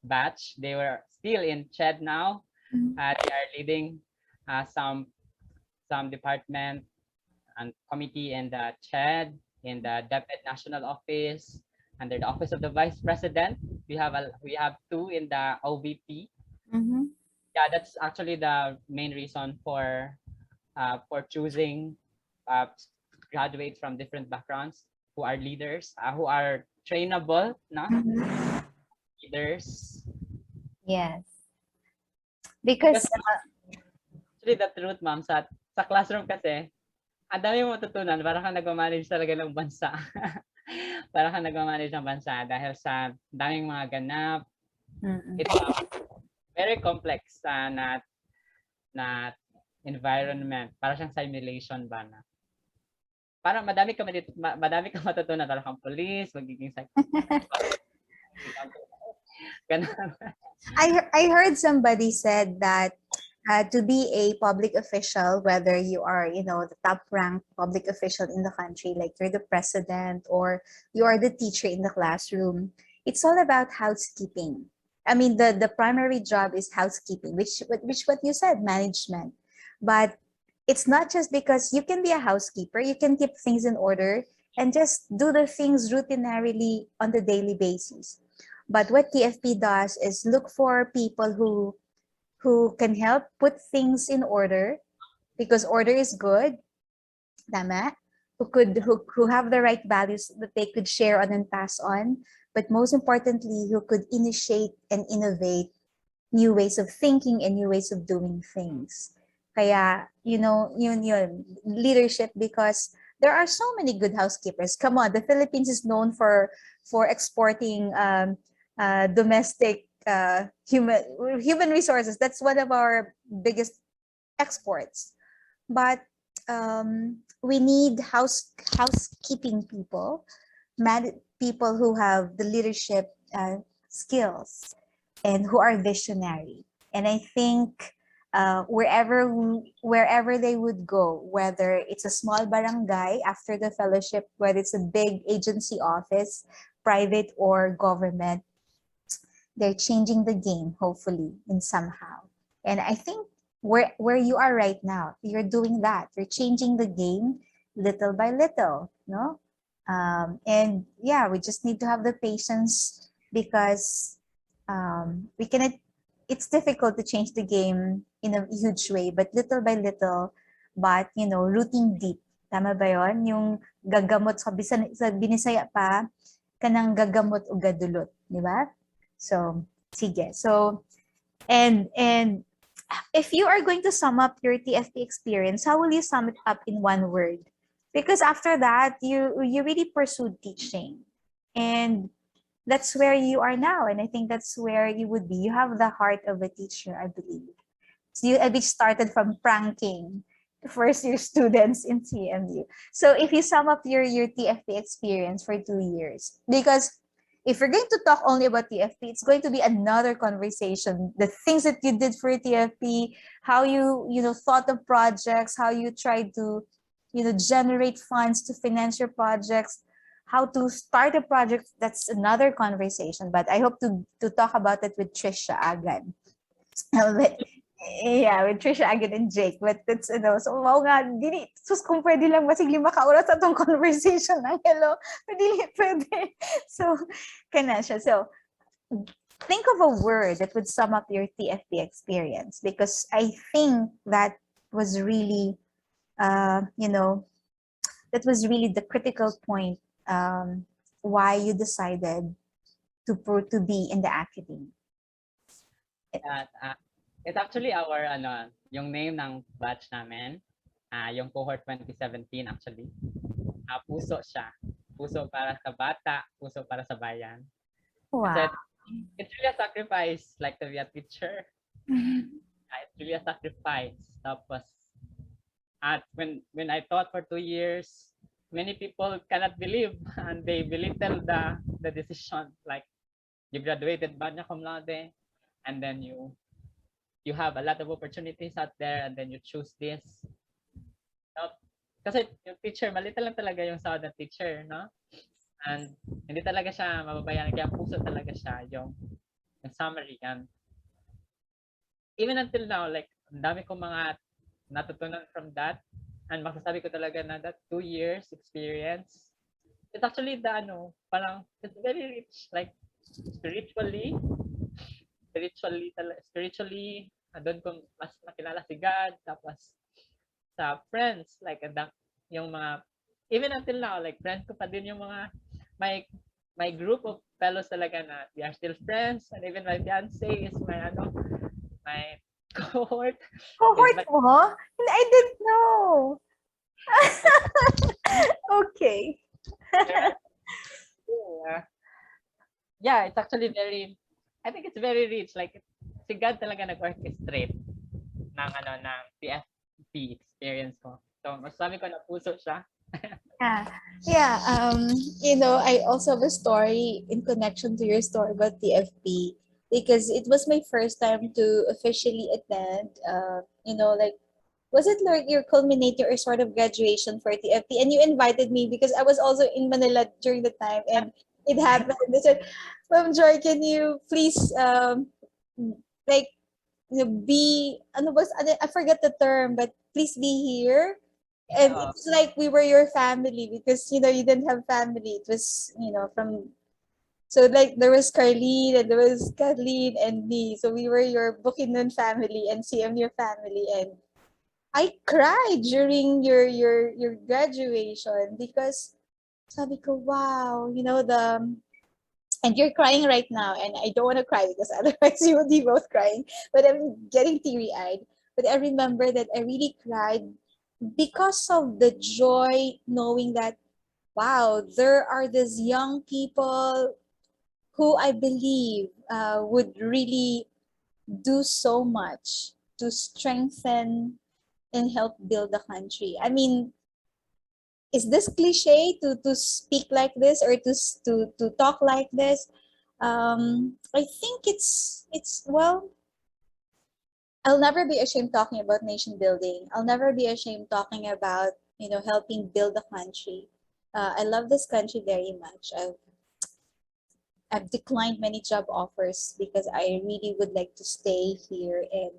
batch, they were still in CHED now. They are leading some department and committee in the CHED, in the DepEd National Office, under the Office of the Vice President. We have two in the OVP. Mm-hmm. Yeah, that's actually the main reason for choosing graduates from different backgrounds who are leaders, who are trainable, no? Mm-hmm. Leaders. Yes, Because because actually the truth, ma'am, sa classroom kasi, ang dami mo matutunan, para kang nagmamanage talaga ng bansa. Para kang nagmamanage ng bansa dahil sa daming mga ganap. It's very complex na environment. Para siyang simulation ba na. Para madami ka matutunan, para kang police, magiging ganun. I heard somebody said that to be a public official, whether you are, the top ranked public official in the country, like you're the president or you are the teacher in the classroom, it's all about housekeeping. I mean, the primary job is housekeeping, which what you said, management. But it's not just because you can be a housekeeper, you can keep things in order and just do the things routinarily on the daily basis. But what TFP does is look for people who can help put things in order, because order is good, tama? Who have the right values that they could share on and pass on, but most importantly, who could initiate and innovate new ways of thinking and new ways of doing things. Kaya, yun, leadership, because there are so many good housekeepers. Come on, the Philippines is known for exporting domestic human resources. That's one of our biggest exports. But we need housekeeping people, people who have the leadership skills and who are visionary. And I think wherever they would go, whether it's a small barangay after the fellowship, whether it's a big agency office, private or government, they're changing the game, hopefully, in somehow. And I think where you are right now, you're doing that. You're changing the game little by little, no? And yeah, we just need to have the patience, because we cannot. It's difficult to change the game in a huge way, but little by little, but rooting deep. Tama ba yon? Yung gagamot sa Binisaya pa, kanang gagamot o gadulot, di ba? So, sige. So, and if you are going to sum up your TFP experience, how will you sum it up in one word? Because after that, you really pursued teaching. And that's where you are now. And I think that's where you would be. You have the heart of a teacher, I believe. So you started from pranking first year students in CMU. So if you sum up your TFP experience for 2 years, because if we're going to talk only about TFP, it's going to be another conversation. The things that you did for TFP, how you thought of projects, how you tried to generate funds to finance your projects, how to start a project, that's another conversation. But I hope to talk about it with Trisha agad. Yeah, with Trisha agad and Jake. But that's, so wow nga, dili, sus kung pwede lang masigli makaurat sa itong conversation ng hello, dili pwede. So, kana siya. So, think of a word that would sum up your TFP experience, because I think that was really, you know, that was really the critical point, why you decided to be in the academy? At, it's actually our, yung name ng batch namin, yung cohort 2017 actually. Puso siya. Puso para sa bata, puso para sa bayan. Kasi Wow. it's really a sacrifice, like to be a teacher. It's really a sacrifice. Tapos, at when I taught for 2 years, many people cannot believe and they belittle the decision. Like, you graduated magna cum laude, and then you have a lot of opportunities out there, and then you choose this. No? Kasi yung teacher, malita lang talaga yung sahod ng teacher, no? And hindi talaga siya mababayaran, kaya puso talaga siya yung summary. And even until now, like, ang dami kong mga natutunan from that. And masasabi ko talaga na that 2 years experience, it's actually the parang it's very rich, like spiritually, doon ko mas nakilala si God, tapos sa friends, like yung mga, even until now, like friends ko pa din yung mga, my group of fellows talaga na we are still friends, and even my fiance is my my cohort. Cohort mo? I didn't know. Okay. Yeah, it's actually I think it's very rich. Like, si God talaga nag-orchestrate ng ng PFP experience ko. So, masasabi ko na puso siya. Yeah. I also have a story in connection to your story about TFP, because it was my first time to officially attend. Like, was it like your culminating or sort of graduation for TFP? And you invited me because I was also in Manila during the time, and it happened. They said, "Ma'am Joy, can you please like be I forget the term, but please be here." And it's like we were your family, because you didn't have family. It was from, so like there was Carlene and there was Kathleen and me. So we were your Bukidnon family and CMU family, and I cried during your graduation, because sabi ko, wow, and you're crying right now, and I don't want to cry because otherwise you would be both crying, but I'm getting teary-eyed. But I remember that I really cried because of the joy knowing that, wow, there are these young people who I believe would really do so much to strengthen and help build the country. I mean, is this cliche to speak like this, or to talk like this? I think it's well, I'll never be ashamed talking about nation building. I'll never be ashamed talking about helping build the country. I love this country very much. I've declined many job offers because I really would like to stay here and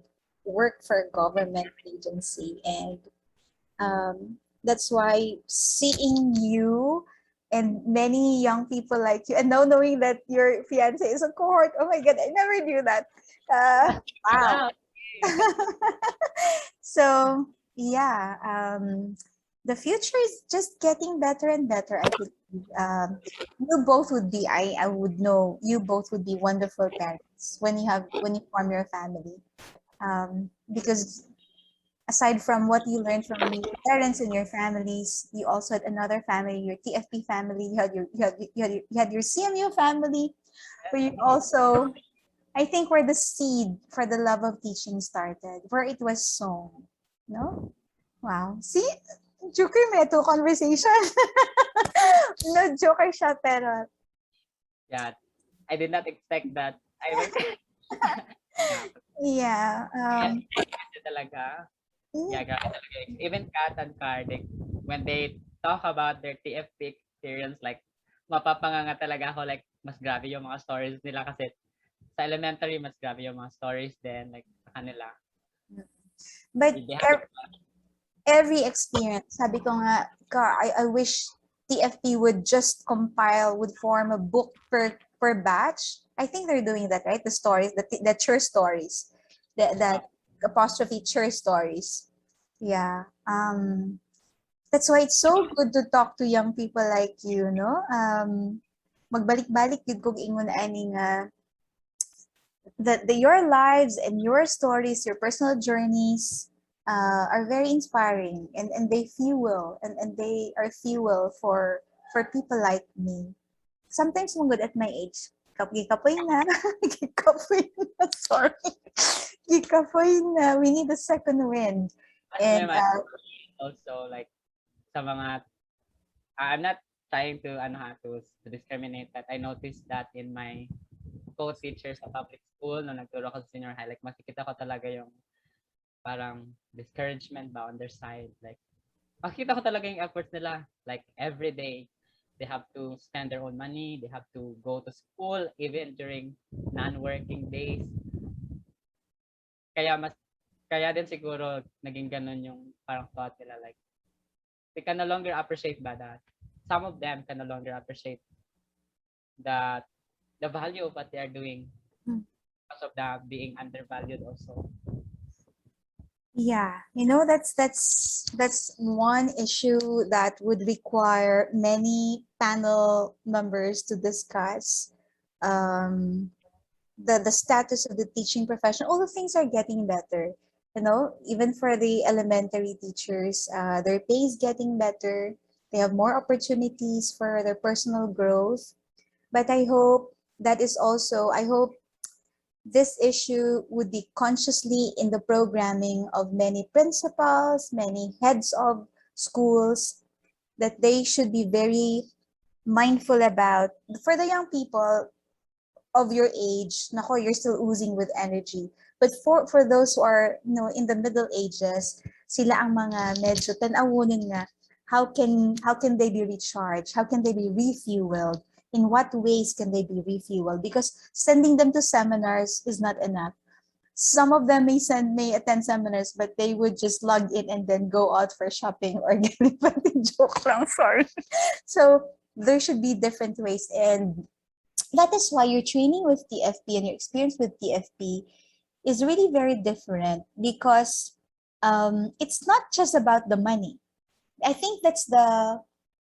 work for a government agency, and that's why seeing you and many young people like you, and now knowing that your fiance is a cohort, oh my god, I never knew that. Wow. So yeah, the future is just getting better and better. I believe you both would be. I would know you both would be wonderful parents when you form your family, because aside from what you learned from your parents and your families, you also had another family, your TFP family. You had your CMU family, where you also, I think, where the seed for the love of teaching started, where it was sown. No? Wow. See? Joker meto conversation. No, joker siya, pero... Yeah. I did not expect that. Yeah. Talaga. Yeah, grabe talaga. Even Kat and Kardik, when they talk about their TFP experience, like, mapapanganga talaga ako, like, mas grabe yung mga stories nila, kasi sa elementary, mas grabe yung mga stories din, like, sa kanila. But every experience, sabi ko nga, I wish TFP would just would form a book per batch. I think they're doing that, right? The stories, the church stories, that apostrophe church stories. Yeah. That's why it's so good to talk to young people like you, no? Magbalik-balik yun kung ingon ani nga that your lives and your stories, your personal journeys are very inspiring, and they fuel and they are fuel for people like me. Sometimes good at my age. Gikapoy na. Gikapoy na. Sorry. Gikapoy na. We need a second wind. As my And mind also like sa mga I'm not trying to to discriminate, but I noticed that in my co-teachers sa public school nung nagturo ko sa senior high, like makikita ko talaga yung parang discouragement ba on their side. Like makikita ko talaga yung efforts nila. Like every day, they have to spend their own money, they have to go to school even during non-working days. Kaya din siguro naging ganun yung parang thought nila, like they can no longer appreciate that some of them can no longer appreciate that the value of what they are doing because of the being undervalued also. yeah, that's one issue that would require many panel members to discuss. The status of the teaching profession. All the things are getting better. Even for the elementary teachers, their pay is getting better. They have more opportunities for their personal growth. But I hope this issue would be consciously in the programming of many principals, many heads of schools, that they should be very mindful about. For the young people of your age, nako, you're still oozing with energy. But for those who are in the middle ages, sila ang mga medyo tan-awunin nga, how can they be recharged? How can they be refueled? In what ways can they be refueled? Because sending them to seminars is not enough. Some of them may attend seminars, but they would just log in and then go out for shopping or joke lang, sorry. So there should be different ways, and that is why your training with TFP and your experience with TFP is really very different, because it's not just about the money. I think that's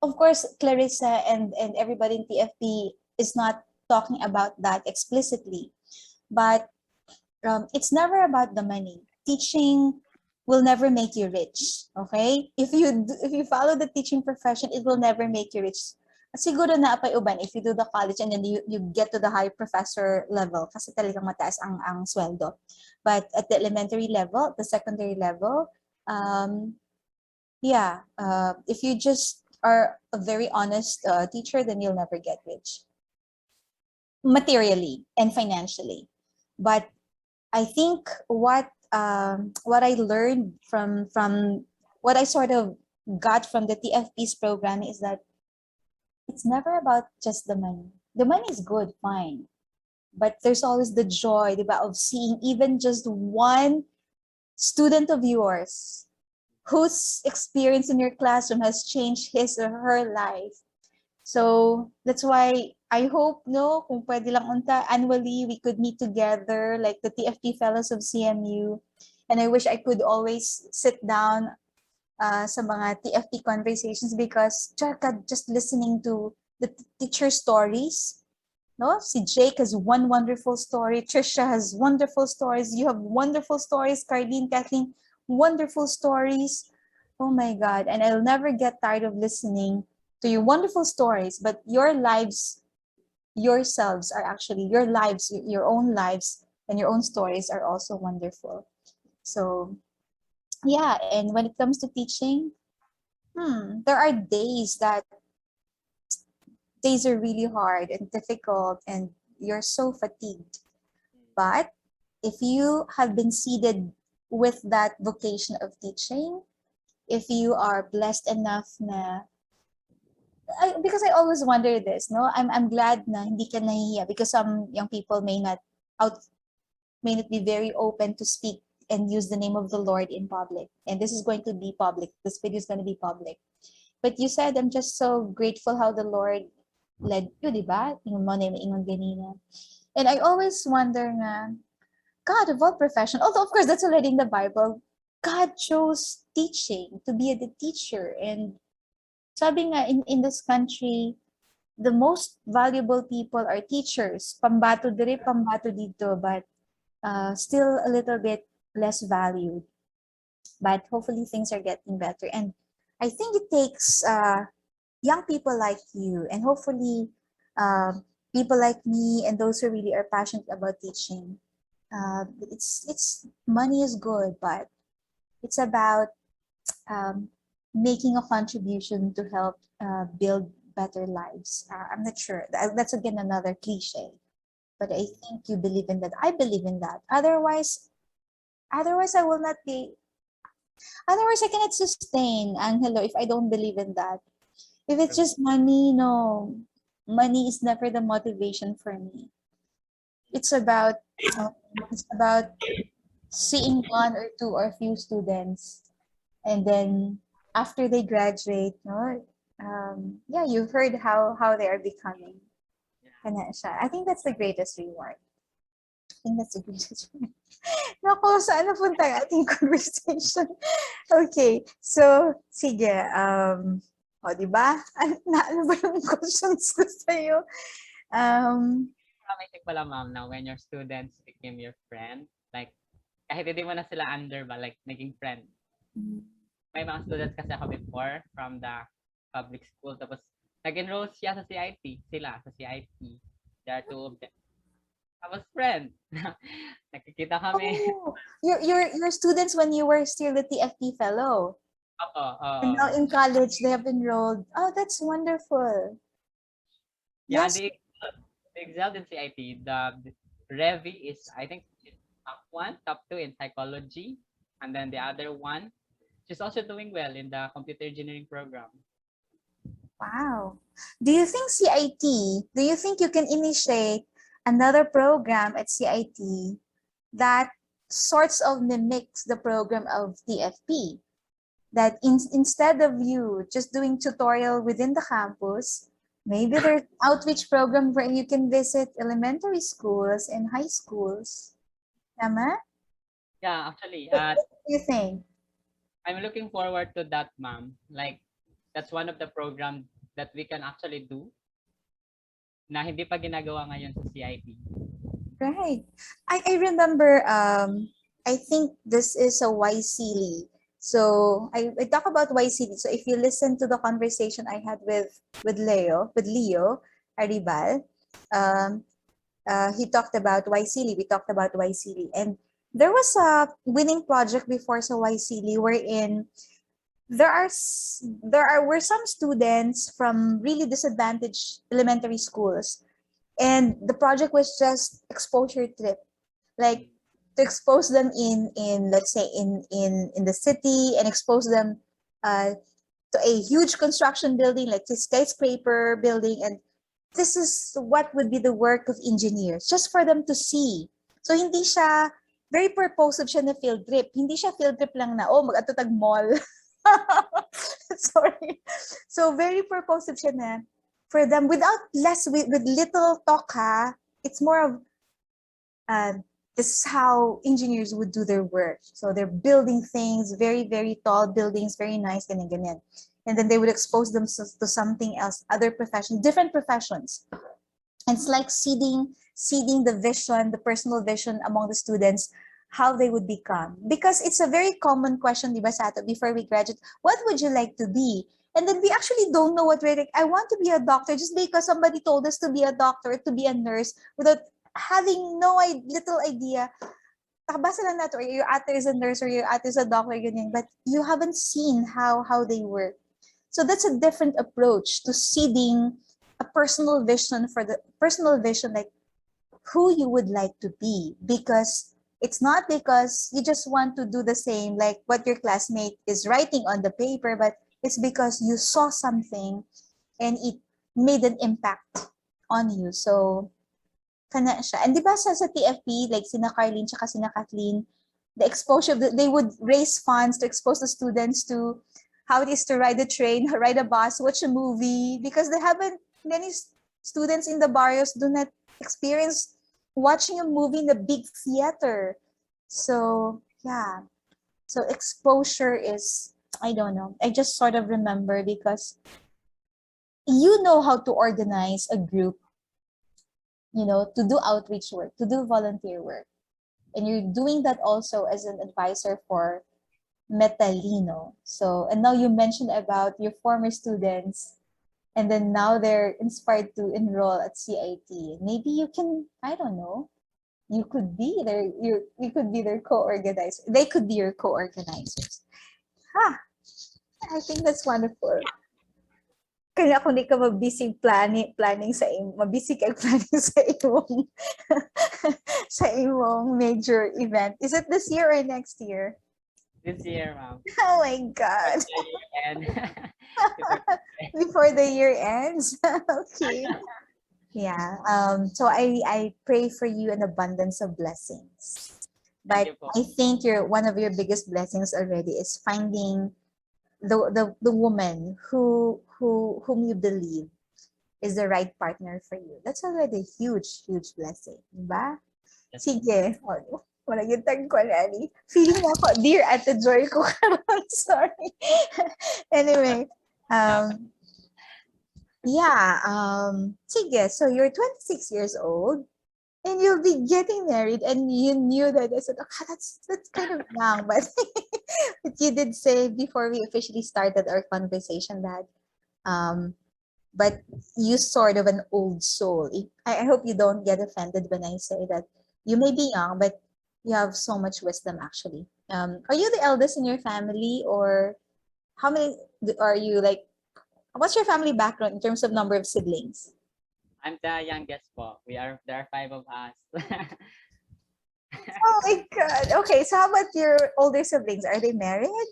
of course, Clarissa and everybody in TFP is not talking about that explicitly, but it's never about the money. Teaching will never make you rich, okay? If you follow the teaching profession, it will never make you rich. Siguro na apay uban if you do the college and then you get to the high professor level kasi talagang mataas ang sweldo. But at the elementary level, the secondary level, if you just are a very honest teacher, then you'll never get rich materially and financially. But I think what I learned from what I sort of got from the TFP's program is that it's never about just the money. The money is good, fine. But there's always the joy, diba, of seeing even just one student of yours whose experience in your classroom has changed his or her life. So that's why I hope, kung pwede lang unta, annually we could meet together like the TFP Fellows of CMU. And I wish I could always sit down sa mga TFP conversations, because just listening to the teacher stories, no? Si Jake has one wonderful story. Trisha has wonderful stories. You have wonderful stories. Carlene, Kathleen, wonderful stories. Oh my God. And I'll never get tired of listening to your wonderful stories, but your lives, yourselves are actually, your lives, your own lives and your own stories are also wonderful. So yeah, and when it comes to teaching, there are days are really hard and difficult and you're so fatigued. But if you have been seeded with that vocation of teaching, if you are blessed enough because I always wonder this, no? I'm glad na hindi ka nahihiya, because some young people may not be very open to speak and use the name of the Lord in public. And this is going to be public. This video is going to be public. But you said, I'm just so grateful how the Lord led you, di ba? Ingon mo na ingon ganina. And I always wonder nga, God of all profession, although of course that's already in the Bible, God chose teaching, to be the teacher. And sabi nga, in this country, the most valuable people are teachers. Pambato diri, pambato dito, but still a little bit less valued. But hopefully things are getting better. And I think it takes young people like you, and hopefully people like me and those who really are passionate about teaching. It's money is good, but it's about um, making a contribution to help build better lives. I'm not sure. That's again another cliche, but I think you believe in that. I believe in that. Otherwise I will not be. Otherwise, I cannot sustain Angelo if I don't believe in that. If it's just money, no, money is never the motivation for me. It's about uh, it's about seeing one or two or few students, and then after they graduate, no, yeah, you've heard how they are becoming. Kana siya. I think that's the greatest reward. I think that's the greatest reward. Naku, saan napunta ang ating conversation? Okay, so, sige. O, di ba? Ano ba yung questions ko sa'yo? Isip pala, ma'am, na when your students became your friend, like, kahit hindi mo na sila under ba, like, naging friend. May mga students kasi ako before from the public school, tapos nag-enroll siya sa CIT, sila sa CIT. There are two of them. Tapos friend. Nakikita kami. Oh, your students when you were still the TFP fellow. Opo, And now in college, they have enrolled. Oh, that's wonderful. Yeah, Yes. they excelled in CIT. The Revi is, I think, top 1, top 2 in psychology. And then the other one, she's also doing well in the computer engineering program. Wow. Do you think you can initiate another program at CIT that sorts of mimics the program of TFP? That instead of you just doing tutorial within the campus, maybe there's outreach program where you can visit elementary schools and high schools. Tama? Yeah, actually, What do you think? I'm looking forward to that, ma'am. Like, that's one of the programs that we can actually do na hindi pa ginagawa ngayon sa CIT. Right. I remember, I think this is a YCLE. So I talk about YCLE. So if you listen to the conversation I had with Leo Aribal, he talked about YCLE. We talked about YCLE. And there was a winning project before sa YCLE wherein were some students from really disadvantaged elementary schools, and the project was just exposure trip, like to expose them in let's say in the city, and expose them to a huge construction building like the skyscraper building, and this is what would be the work of engineers, just for them to see. So hindi siya very purposive siya na field trip. Hindi siya field trip lang na, oh, mag-ato tag mall. Sorry. So very purposive siya na for them with little talk, ha. It's more of this is how engineers would do their work. So they're building things, very, very tall buildings, very nice, ganyan, ganyan. And then they would expose themselves to something else, other professions, different professions. And it's like seeding the vision, the personal vision among the students, how they would become. Because it's a very common question, di ba, sa ato, before we graduate, what would you like to be? And then we actually don't know what we're like. I want to be a doctor just because somebody told us to be a doctor, to be a nurse, without having little idea. Takbasa lang nato, or your ate is a nurse or your ate is a doctor, ganyan, but you haven't seen how they work. So that's a different approach to seeding a personal vision, like who you would like to be, because it's not because you just want to do the same like what your classmate is writing on the paper, but it's because you saw something and it made an impact on you. So kana siya. And di ba sa TFP, like sina Carlene tsaka sina Kathleen, the exposure, they would raise funds to expose the students to how it is to ride a train, ride a bus, watch a movie, because many students in the barrios do not experience watching a movie in the big theater. So yeah, So exposure is, I don't know, I just sort of remember because you know how to organize a group, to do outreach work, to do volunteer work. And you're doing that also as an advisor for Metalino. So, and now you mentioned about your former students, and then now they're inspired to enroll at CIT. Maybe you can, I don't know, you could be their co-organizer. They could be your co-organizers. I think that's wonderful. Kaya kung di ka mabisig planning sa mabisig kag planning sa imong sa imong major event. Is it this year or next year? This year, ma'am. Oh my God. And Before the year ends. Okay. Yeah. So I pray for you an abundance of blessings. Thank But you po. I think one of your biggest blessings already is finding the woman whom you believe is the right partner for you. That's already a huge, huge blessing. Diba? Yes. Sige. Wala yung tag ko na ni. Feeling ako, dear Ate Joy ko karon. Sorry. Anyway, sige. So you're 26 years old and you'll be getting married, and you knew that. I said, okay, that's kind of young, but but you did say before we officially started our conversation that but you sort of an old soul. I hope you don't get offended when I say that you may be young, but you have so much wisdom actually. Are you the eldest in your family, or how many are you, like, what's your family background in terms of number of siblings? I'm the youngest po. There are 5 of us. Oh my God. Okay, so how about your older siblings? Are they married?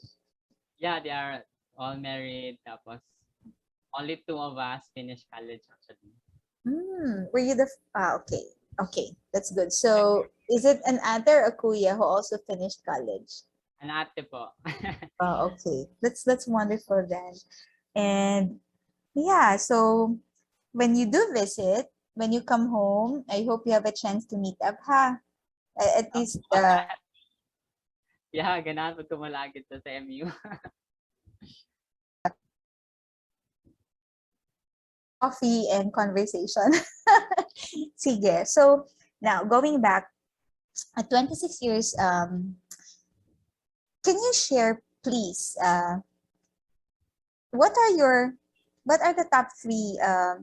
Yeah, they are all married. Tapos, only 2 of us finished college actually. Were you okay. Okay, that's good. So is it an ate or a kuya who also finished college? An ate po. Oh, okay. That's wonderful then. And yeah, so when you do visit, when you come home, I hope you have a chance to meet up, ha? At least Yeah, ganahan pag kumalagit sa MU. coffee and conversation. Sige. So now going back at 26 years, can you share please what are the top 3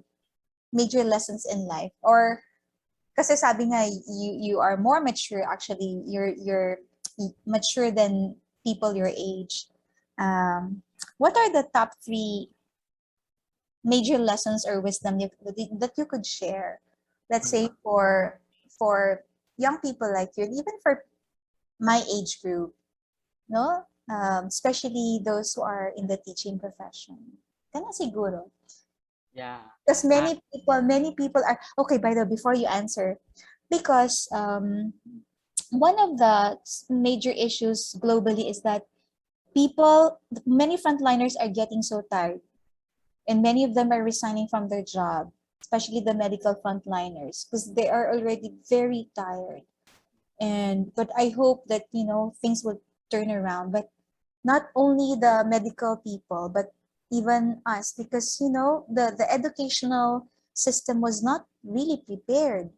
major lessons in life? Or kasi sabi nga you are more mature, actually you're mature than people your age. What are the top 3 major lessons or wisdom that you could share? Let's say for young people like you, and even for my age group, no? Especially those who are in the teaching profession. Kaya siguro. Yeah. Because many people are, okay, by the way, before you answer, because one of the major issues globally is that many frontliners are getting so tired, and many of them are resigning from their job, especially the medical frontliners, because they are already very tired. But I hope that things will turn around. But not only the medical people, but even us, because the educational system was not really prepared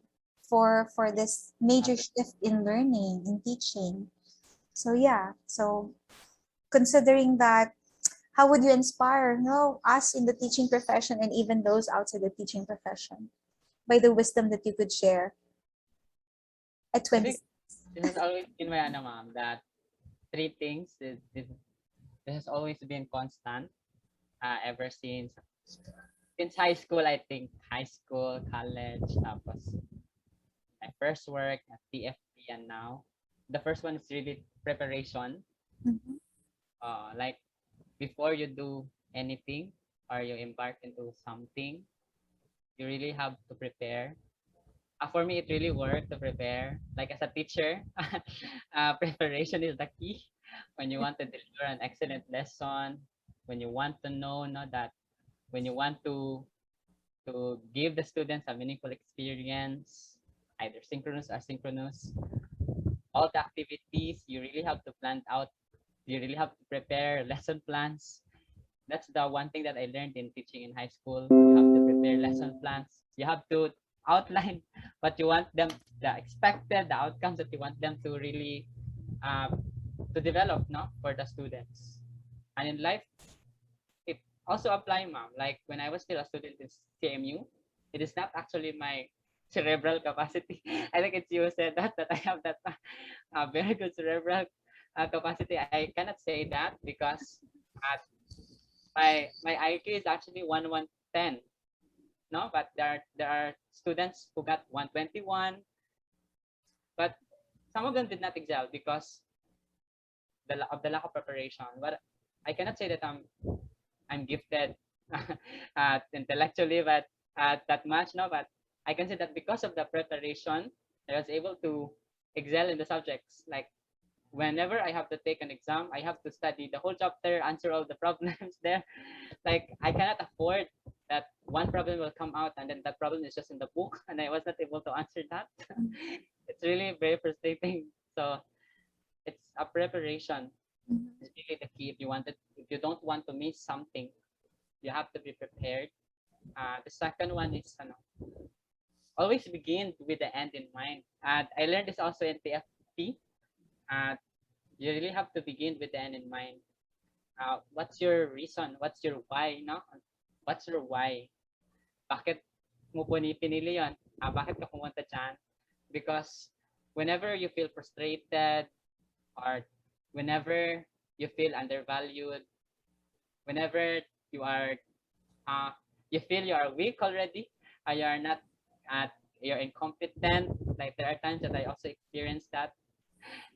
for this major shift in learning, in teaching. So yeah, so considering that, how would you inspire us in the teaching profession and even those outside the teaching profession by the wisdom that you could share at 20? This has always been my ma'am, that 3 things this has always been constant ever since high school. I think high school, college, tapos my first work at TFP, and now the first one is really preparation. Mhm. Like before you do anything or you embark into something, you really have to prepare. For me, it really worked to prepare. Like as a teacher, preparation is the key. When you want to deliver an excellent lesson, when you want to know, that when you want to give the students a meaningful experience, either synchronous or asynchronous, all the activities you really have to plan out you really have to prepare lesson plans. That's the one thing that I learned in teaching in high school. You have to prepare lesson plans. You have to outline what you want them, the expected, the outcomes that you want them to really to develop, no, for the students. And in life, it also apply, ma'am. Like when I was still a student in CMU, it is not actually my cerebral capacity. I think it's you said that I have that very good cerebral capacity. I cannot say that because my IQ is actually 110. No, but there are students who got 121, but some of them did not excel because of the lack of preparation. But I cannot say that I'm gifted intellectually, but that much, no. But I can say that because of the preparation, I was able to excel in the subjects. Like whenever I have to take an exam, I have to study the whole chapter, answer all the problems there. Like I cannot afford that one problem will come out and then that problem is just in the book and I was not able to answer that. It's really very frustrating. So it's a preparation. It's really the key. If you don't want to miss something, you have to be prepared. The second one is always begin with the end in mind. And I learned this also in TFP. You really have to begin with the end in mind. What's your reason? What's your why? No? What's your why? Bakit mo pinili yun? Bakit ka pumunta dyan? Because whenever you feel frustrated or whenever you feel undervalued, whenever you are you feel you are weak already, or you are not you're incompetent. Like there are times that I also experienced that,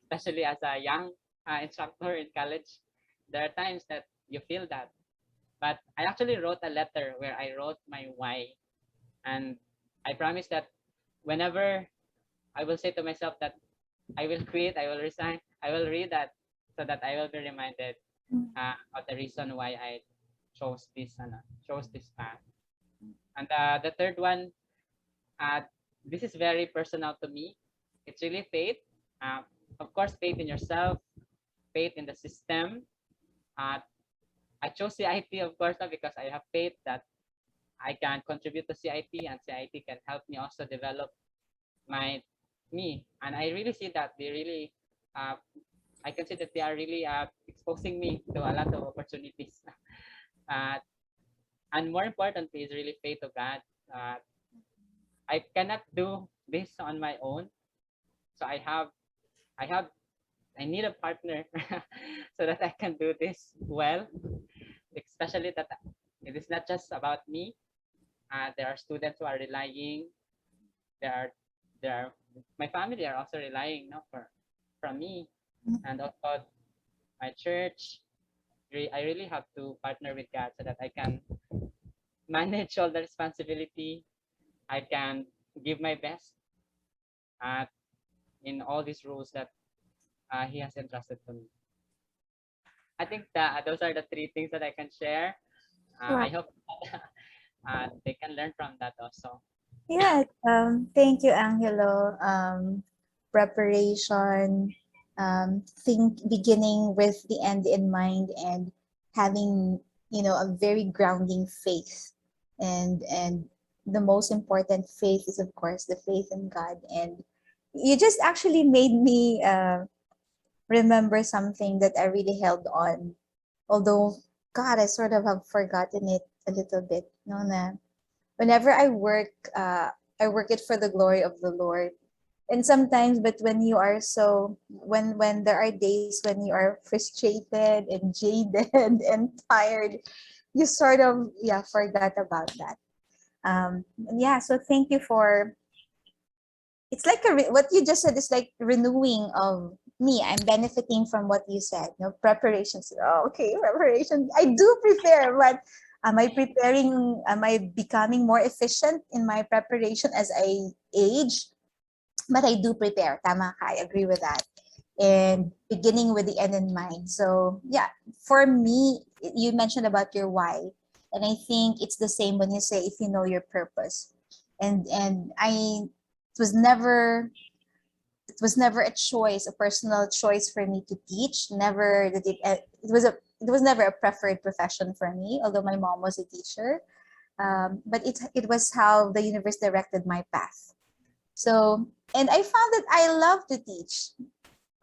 especially as a young instructor in college. There are times that you feel that. But I actually wrote a letter where I wrote my why. And I promise that whenever I will say to myself that I will quit, I will resign, I will read that so that I will be reminded of the reason why I chose this path. And the third one, this is very personal to me. It's really faith. Of course, faith in yourself, faith in the system. I chose CIT, of course, because I have faith that I can contribute to CIT and CIT can help me also develop me. And I really see that they really, I can see that they are really exposing me to a lot of opportunities. And more importantly is really faith of God. I cannot do this on my own. So I need a partner so that I can do this well, especially that it is not just about me. There are students who are relying. There are my family are also relying from me, and also my church. I really have to partner with God so that I can manage all the responsibility. I can give my best in all these roles that He has entrusted to me. I think that those are the three things that I can share. I hope they can learn from that also. Yeah, thank you, Angelo. Preparation, beginning with the end in mind, and having a very grounding faith, and the most important faith is of course the faith in God. And you just actually made me remember something that I really held on, although God, I sort of have forgotten it a little bit. No, na whenever I work it for the glory of the Lord. And sometimes, but when you are when there are days when you are frustrated and jaded and tired, you sort of forgot about that. So thank you for. It's like what you just said is like renewing of me. I'm benefiting from what you said. Preparations. Oh, okay, preparation. I do prepare, but am I preparing? Am I becoming more efficient in my preparation as I age? But I do prepare. Tama ka. I agree with that. And beginning with the end in mind. So yeah, for me, you mentioned about your why, and I think it's the same when you say if you know your purpose. And I was never It was never a choice, a personal choice for me to teach. Never that it was never a preferred profession for me, although my mom was a teacher. But it was how the universe directed my path. So, and I found that I love to teach.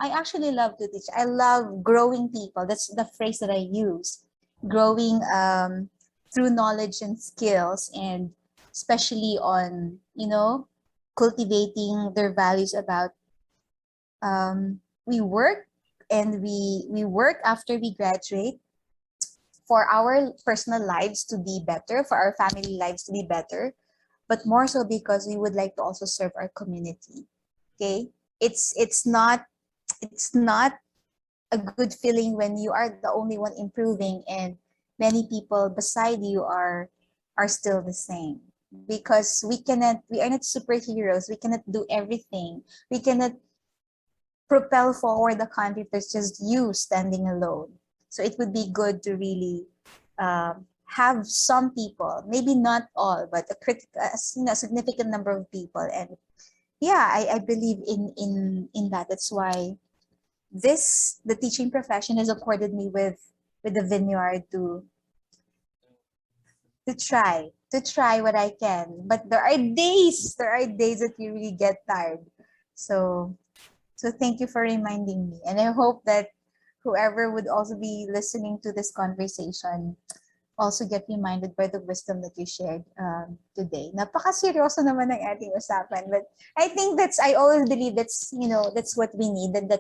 I actually love to teach. I love growing people. That's the phrase that I use. Growing through knowledge and skills, and especially on, cultivating their values about we work, and we work after we graduate for our personal lives to be better, for our family lives to be better, but more so because we would like to also serve our community. Okay, it's not a good feeling when you are the only one improving and many people beside you are still the same, because we are not superheroes. We cannot do everything. We cannot propel forward the country if there's just you standing alone. So it would be good to really have some people, maybe not all, but a significant number of people. And yeah, I believe in that. That's why the teaching profession has afforded me with the vineyard to try what I can. But there are days that you really get tired. So thank you for reminding me. And I hope that whoever would also be listening to this conversation also get reminded by the wisdom that you shared today. Napaka-seryoso naman ng ating usapan. But I think I always believe that's what we need. And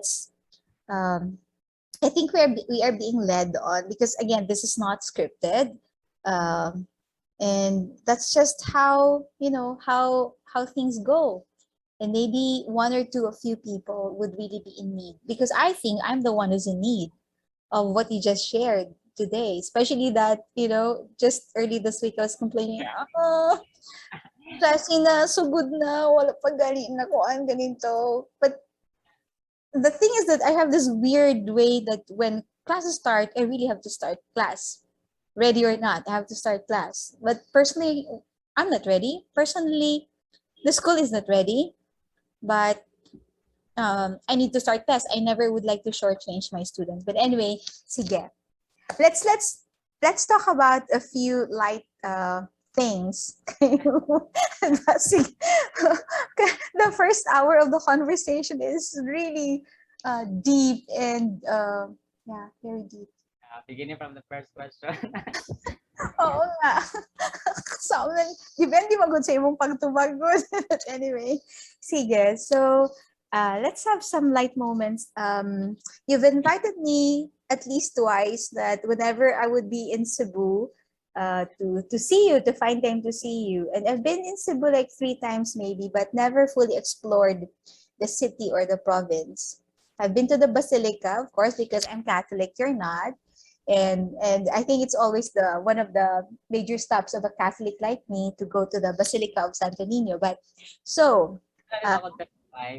I think we are being led on, because again, this is not scripted. And that's just how things go. And maybe one or two, a few people would really be in need, because I think I'm the one who's in need of what you just shared today, especially that, just early this week I was complaining, klase na, sugod na, wala pa gali na kuan ganito. But the thing is that I have this weird way that when classes start, I really have to start class. Ready or not, I have to start class. But personally, I'm not ready. Personally, the school is not ready. But I need to start class. I never would like to shortchange my students. But anyway, sige. Let's talk about a few light things. Sige. The first hour of the conversation is really deep and yeah, very deep. Beginning from the first question. Oo nga. Depende magod sa imong pagtubag. But anyway, sige. So, let's have some light moments. You've invited me at least twice that whenever I would be in Cebu, to see you, to find time to see you. And I've been in Cebu like 3 times maybe, but never fully explored the city or the province. I've been to the Basilica, of course, because I'm Catholic, you're not. And I think it's always one of the major stops of a Catholic like me to go to the Basilica of Santo Niño. But so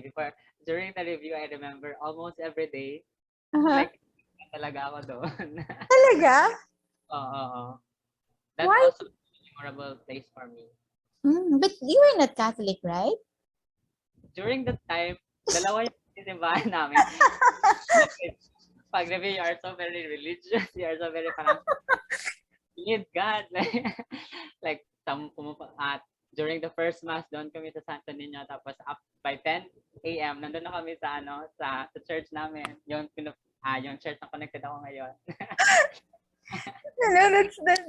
Before, during the review, I remember almost every day, uh-huh. like, talaga ako doon. Talaga? Oo. That's Why? also a memorable place for me. But you were not Catholic, right? During that time, dalawa yung simbahan namin. Pag review, you are so very religious. You are so very parang, you need God. Like during the first mass, doon kami sa Santo Niño. Tapos by 10 a.m., nandun na kami sa church namin. Yung church na connected ako ngayon.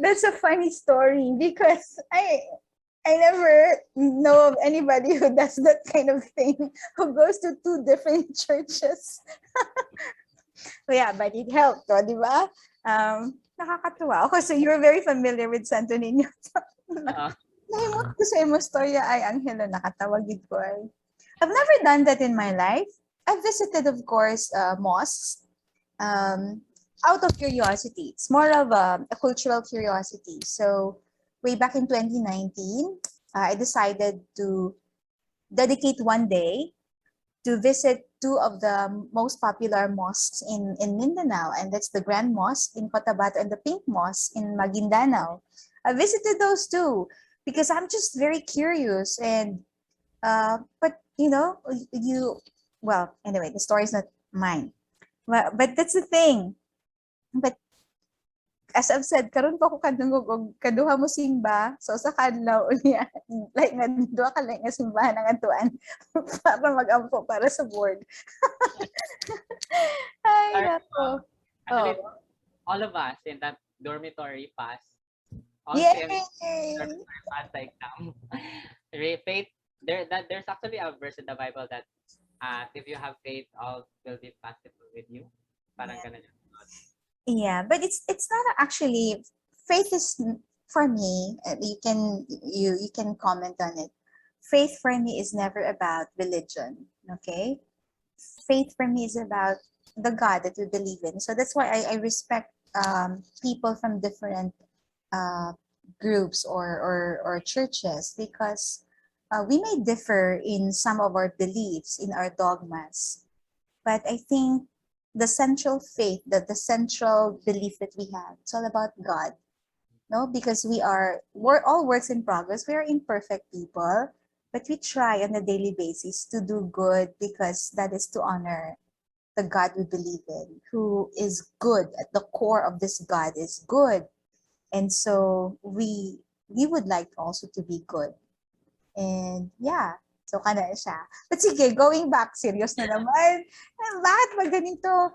That's a funny story, because I never know of anybody who does that kind of thing, who goes to 2 different churches. Yeah, but it helped, di ba? Nakakatuwa. Okay, so you're very familiar with Santo Niño. Nahimot ko sa imo storya ay Angelo, nakatawag gid ko ay. I've never done that in my life. I've visited, of course, mosques, out of curiosity. It's more of a cultural curiosity. So way back in 2019, I decided to dedicate one day to visit 2 of the most popular mosques in Mindanao, and that's the Grand Mosque in Cotabato and the Pink Mosque in Maguindanao. I visited those 2 because I'm just very curious, and but you well, anyway, the story is not mine. But that's the thing. But as I've said, karon pa ko kadungog og kaduha mo simba, so sa kadlaw unya, like nga duha ka lang nga simbahan ang atuan para magampo para sa board. Ay, nako. Actually, Oh. all of us in that dormitory passed. All Yay! dormitory passed the exam. Faith, there's actually a verse in the Bible that if you have faith, all will be possible with you. Parang ganun. Yeah, but it's not actually, faith is for me, you can comment on it. Faith for me is never about religion, okay? Faith for me is about the God that we believe in. So that's why I respect people from different groups or churches, because we may differ in some of our beliefs, in our dogmas, but I think the central faith, the central belief that we have, it's all about God. No, because we're all works in progress. We are imperfect people, but we try on a daily basis to do good, because that is to honor the God we believe in, who is good. At the core of this God is good. And so we would like also to be good. And yeah, so kana siya. But sige, going back, serious na naman. Bakit ba ganito?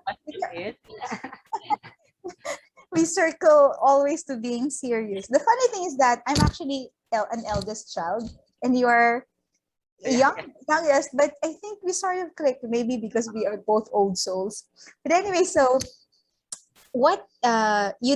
We circle always to being serious. The funny thing is that I'm actually an eldest child, and you are youngest, but I think we sort of clicked, maybe because we are both old souls. But anyway, so what you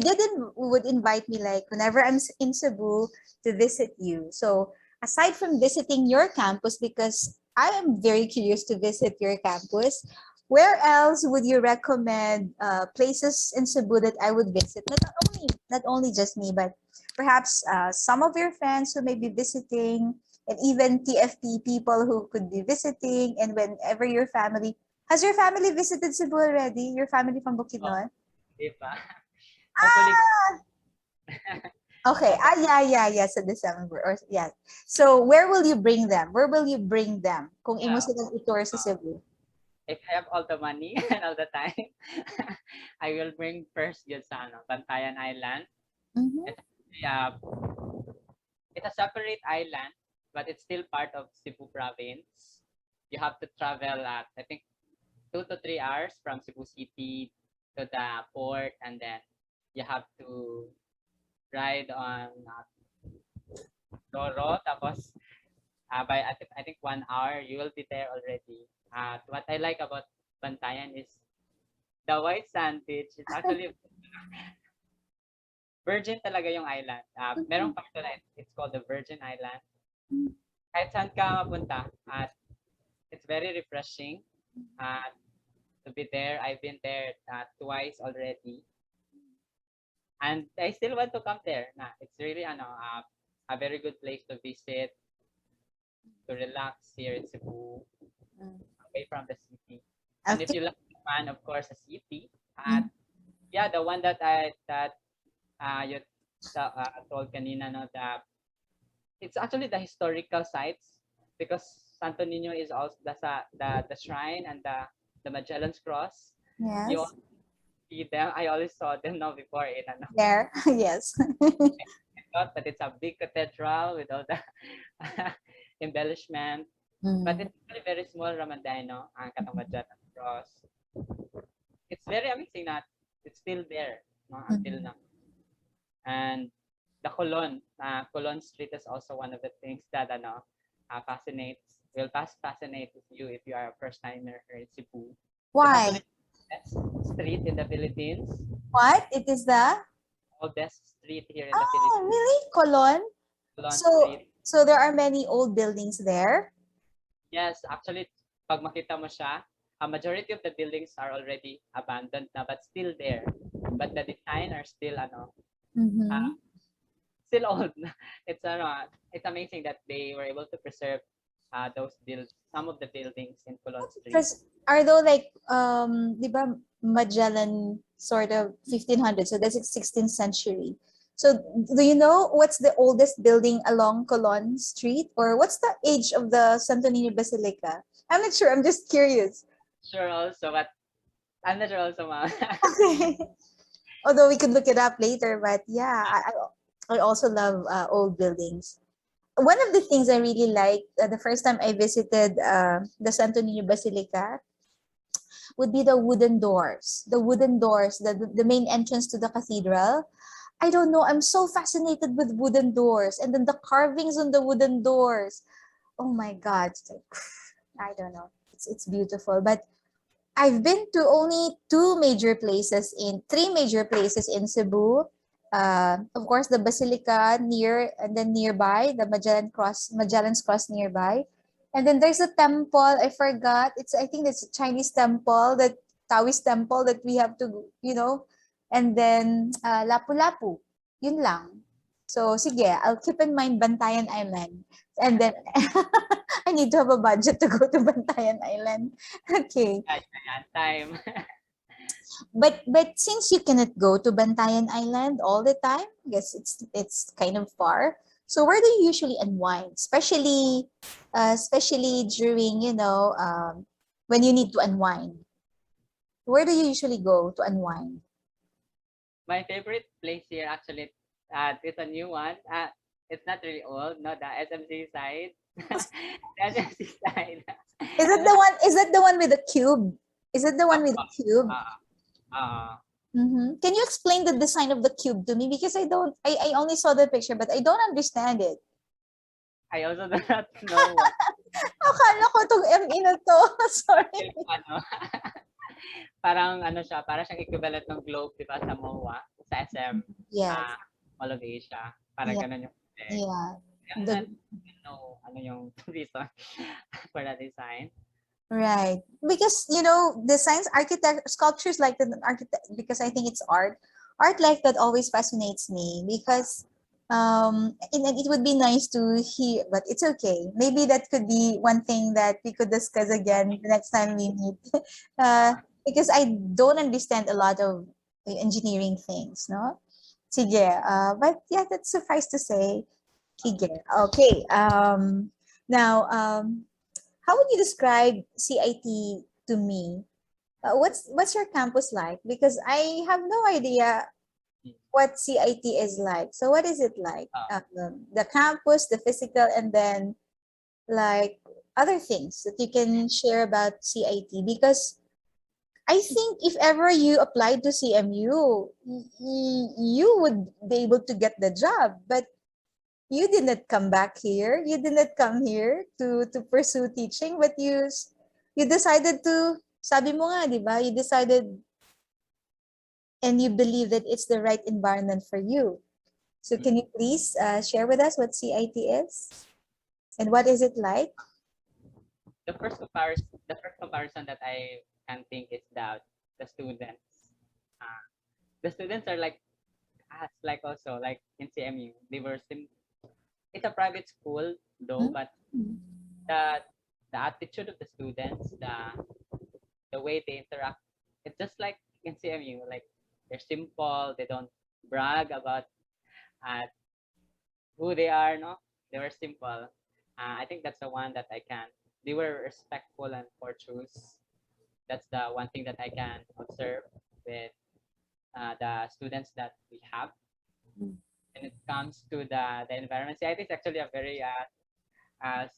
would invite me, like whenever I'm in Cebu, to visit you. So aside from visiting your campus, because I am very curious to visit your campus, where else would you recommend places in Cebu that I would visit? Not only just me, but perhaps some of your friends who may be visiting, and even TFP people who could be visiting, and whenever your family. Has your family visited Cebu already? Your family from Bukidnon? Hopefully. Okay. Yeah. Sa December. Or yeah. So where will you bring them? Where will you bring them? Kung imo silang itour sa Cebu. If I have all the money and all the time, I will bring first yun sa Bantayan Island. Mm-hmm. It's a separate island, but it's still part of Cebu province. You have to travel I think 2 to 3 hours from Cebu City to the port, and then you have to ride on Roro, tapos by I think 1 hour you will be there already. What I like about Bantayan is the white sand beach. It's actually virgin talaga yung island. Merong part na it's called the Virgin Island. Kahit saan ka mapunta, it's very refreshing to be there. I've been there twice already. And I still want to come there. It's really a very good place to visit, to relax here in Cebu, away from the city. And if you like Japan, of course, the city. Yeah, the one that you told kanina, no, that it's actually the historical sites, because Santo Niño is also the shrine and the Magellan's Cross. Yes. You see them. I always saw them now before it. There, yes. I thought that it's a big cathedral with all the embellishment. But it's actually very small Ramadano, ang katong Magellan's Cross. It's very amazing that it's still there, no, until now. And the Colon Street is also one of the things that will fascinate you if you are a first timer here in Cebu. Why? It's street in the Philippines. What? It is the oldest street here in the Philippines. Oh, really? Colon? Street. So there are many old buildings there? Yes, actually, pag makita mo siya, a majority of the buildings are already abandoned na, but still there. But the design are still still old. It's amazing that they were able to preserve some of the buildings in Colon Street. Are those like di ba Magellan sort of 1500, so that's 16th century. So do you know what's the oldest building along Colon Street, or what's the age of the Santo Niño Basilica? I'm not sure. I'm just curious. Sure also, but I'm not sure also, ma'am. Okay. Although we could look it up later, but yeah, I also love old buildings. One of the things I really liked the first time I visited the Santo Niño Basilica would be the wooden doors. The wooden doors, the main entrance to the cathedral. I don't know. I'm so fascinated with wooden doors, and then the carvings on the wooden doors. Oh my God! It's like, I don't know. It's beautiful, but I've been to only three major places in Cebu. Of course, the Basilica and then nearby, the Magellan's Cross nearby. And then there's a temple, I forgot. I think it's a Chinese temple, that Taoist temple that we have to, and then Lapu-Lapu. Yun lang. So, sige, I'll keep in mind Bantayan Island. And then, I need to have a budget to go to Bantayan Island. Okay. Ayan, time. But since you cannot go to Bantayan Island all the time, I guess it's kind of far. So where do you usually unwind, especially during when you need to unwind? Where do you usually go to unwind? My favorite place here actually, it's a new one. It's not really old, no, the SMC side. The SMC side. Is it the one? Is that the one with the cube? Is it the one with the cube? Mm-hmm. Can you explain the design of the cube to me? Because I don't. I only saw the picture, but I don't understand it. I also do not know what Akala ko tong ME na to. Sorry. ano. Parang ano siya, parang siyang equivalent ng globe, di ba, sa MOA, sa SM, Yes. All of Asia. Parang Yeah. ganun yung Yeah. I don't know ano yung reason for that design. Right. Because, designs, sculptures like the architect, because I think it's art. Art like that always fascinates me because and it would be nice to hear, but it's okay. Maybe that could be one thing that we could discuss again the next time we meet. Because I don't understand a lot of engineering things, no? Sige, but yeah, that's suffice to say. Sige. Okay. Now, how would you describe CIT to me? What's your campus like? Because I have no idea what CIT is like. So what is it like? The campus, the physical, and then like other things that you can share about CIT. Because I think if ever you applied to CMU, you would be able to get the job. But you did not come back here. You did not come here to pursue teaching, but you decided to, sabi mo nga, di ba? You decided and you believe that it's the right environment for you. So can you please share with us what CIT is? And what is it like? The first comparison that I can think is that the students. The students are like us, like also like in CMU. They were it's a private school though, but the attitude of the students, the way they interact, it's just like in CMU. Like they're simple. They don't brag about who they are. No, they were simple. I think that's the one that I can. They were respectful and courteous. That's the one thing that I can observe with the students that we have. When it comes to the environment, CIT is actually a very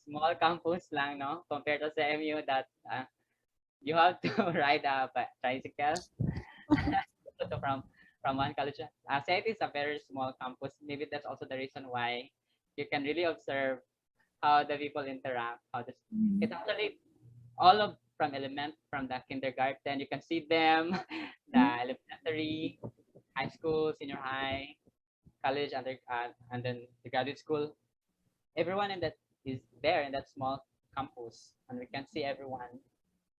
small campus lang, no? Compared to CMU that you have to ride a tricycle. So from one college. CIT is a very small campus. Maybe that's also the reason why you can really observe how the people interact. It's actually all of from the kindergarten. You can see them, the elementary, high school, senior high, college, and then the graduate school. Everyone in that is there in that small campus, and we can see everyone.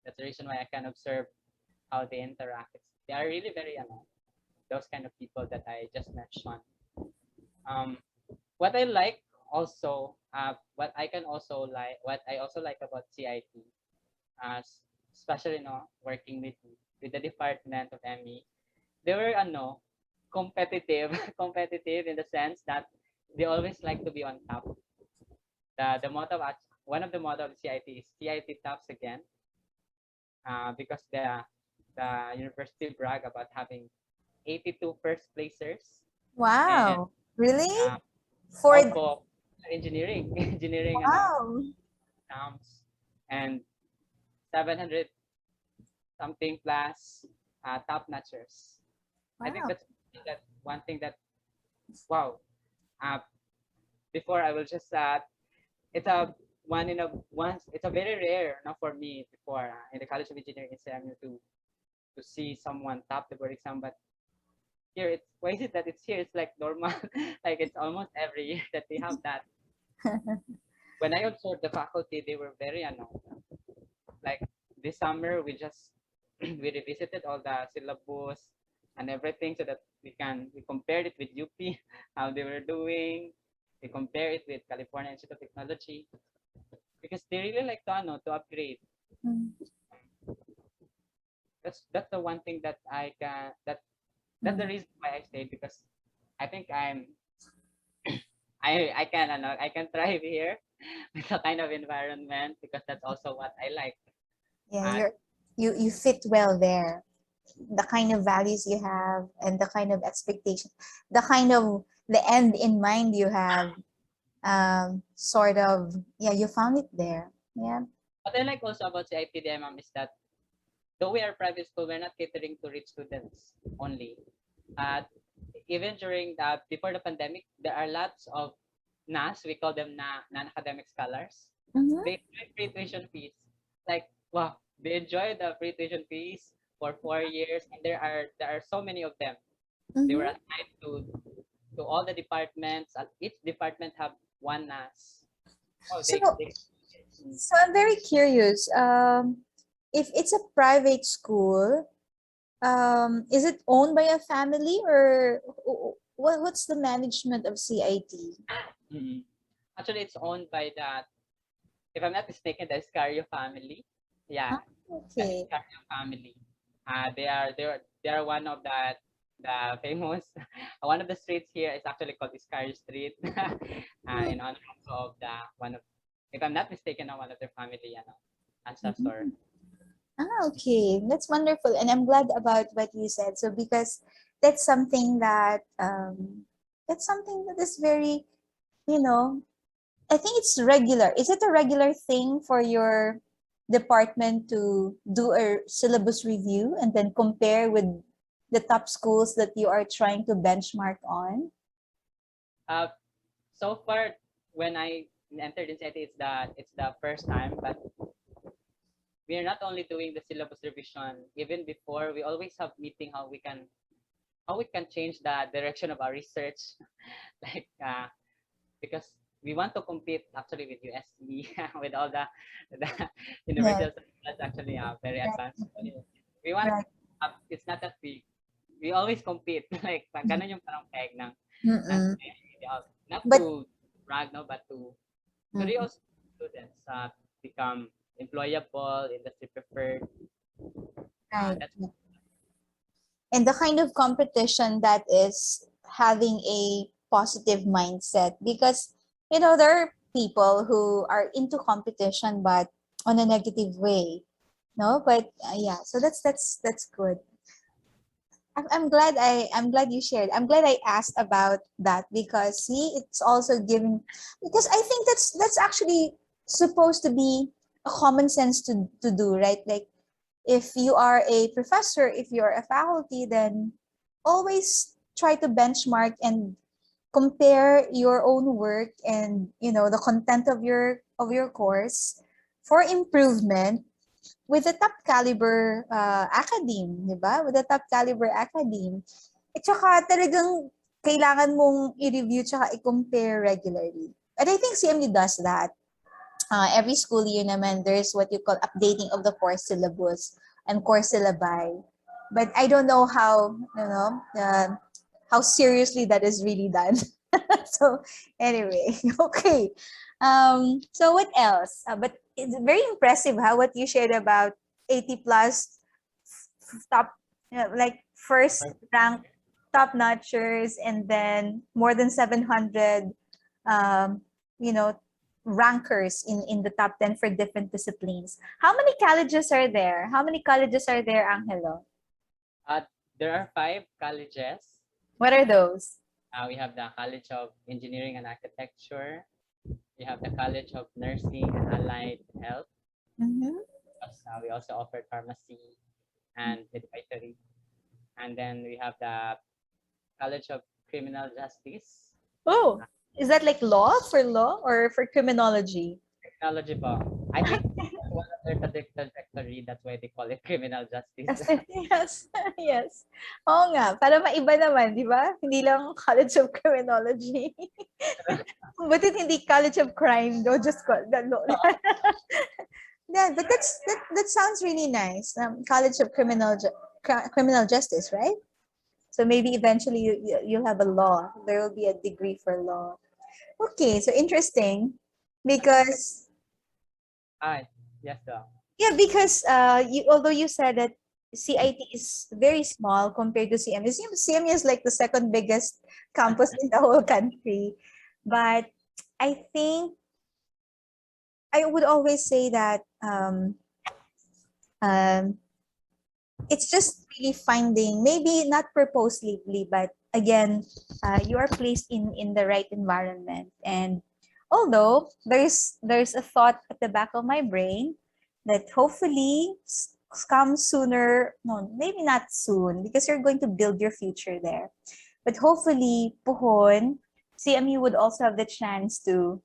That's the reason why I can observe how they interact. They are really very those kind of people that I just mentioned. What I like also, what I also like about CIT, especially working with the department of ME, they were competitive, competitive in the sense that they always like to be on top. The motto one of the motto of CIT is CIT tops again, because the university brag about having 82 first placers, and Wow. Really? For all for engineering, engineering, wow. exams, and 700 something plus top notchers. I think Wow. that's one thing that wow. Uh, Before I will just it's a one in a once it's a very rare now for me before in the College of Engineering in CMU to see someone top the board exam, but here it's why is it that it's here? It's like normal, like it's almost every year that they have that. When I observed the faculty, they were very like this summer we just we revisited all the syllabus and everything so that we compared it with UP how they were doing. We compare it with California Institute of Technology because they really like to upgrade. Mm. That's the one thing that I can that's the reason why I stayed, because I think I can thrive here with the kind of environment because that's also what I like. Yeah, Uh, you fit well there. The kind of values you have and the kind of expectation, the kind of the end in mind you have, sort of, yeah, you found it there. Yeah. what I like also about CITDMM is that though we are private school, we're not catering to rich students only. Uh, Even during the before the pandemic, there are lots of NAS, we call them non-academic scholars. Mm-hmm. They enjoy free tuition fees. Like wow, they enjoy the free tuition fees for 4 years, and there are so many of them. They were Mm-hmm. assigned to all the departments. And each department have one NAS. Oh, So, they so I'm very curious. If it's a private school, is it owned by a family or what's the management of CIT? mm, actually it's owned by the, if I'm not mistaken, the Iscario family. Yeah, Ah, the okay. Iscario family. They are one of the famous one of the streets here is actually called Iscario Street, in honor also of the one of, if I'm not mistaken, one of their family, ancestor. Mhm. Ah, okay. That's wonderful. And I'm glad about what you said. So because that's something that is very, you know, I think it's regular. Is it a regular thing for your department to do a syllabus review and then compare with the top schools that you are trying to benchmark on? Uh, so far, when I entered in CIT, it's the first time, but we are not only doing the syllabus revision. Even before, we always have meeting how we can change the direction of our research, like because we want to compete actually with USC with all the Yes, universities that's actually very right, advanced. We want right. it's not that we always compete like ganun yung parang peg ng Mm-mm. not But to brag, no, but to mm, really students become employable, industry preferred. right. That's And the kind of competition that is having a positive mindset, because there are people who are into competition but on a negative way, no, but yeah, so that's good. I'm glad you shared. I'm glad I asked about that because see, it's also giving, because I think that's actually supposed to be a common sense to do, right? Like if you are a professor, if you're a faculty, then always try to benchmark and compare your own work and the content of your course for improvement with the top caliber academe, di ba? With the top caliber academe. At saka talagang kailangan mong i-review tsaka i-compare regularly. And I think CMU does that. Every school year naman, there's what you call updating of the course syllabus and course syllabi. But I don't know how seriously that is really done. So anyway, okay. So what else? But it's very impressive how what you shared about 80 plus top, like first rank top notchers, and then more than 700, um, you know, rankers in the top 10 for different disciplines. How many colleges are there? How many colleges are there, Angelo? There are 5 colleges. What are those? We have the College of Engineering and Architecture. We have the College of Nursing and Allied Health. Mm-hmm. We also offer pharmacy and midwifery. And then we have the College of Criminal Justice. Oh, is that like law or for criminology? Technology po. I think one of their trajectory, that's why they call it criminal justice. Yes, yes. Oo nga, para maiba naman, di ba? Hindi lang College of Criminology. Butit hindi College of Crime, no? Just call the law. Yeah, but that sounds really nice. College of Criminal Justice, right? So maybe eventually you'll have a law. There will be a degree for law. Okay, so interesting because Yes, sir. yeah, because although you said that CIT is very small compared to CMU. CMU is like the second biggest campus in the whole country. But I think I would always say that it's just really finding, maybe not purposely, but again, you are placed in the right environment. And although there's a thought at the back of my brain that hopefully comes sooner, no, maybe not soon, because you're going to build your future there. But hopefully, Puhon, CMU would also have the chance to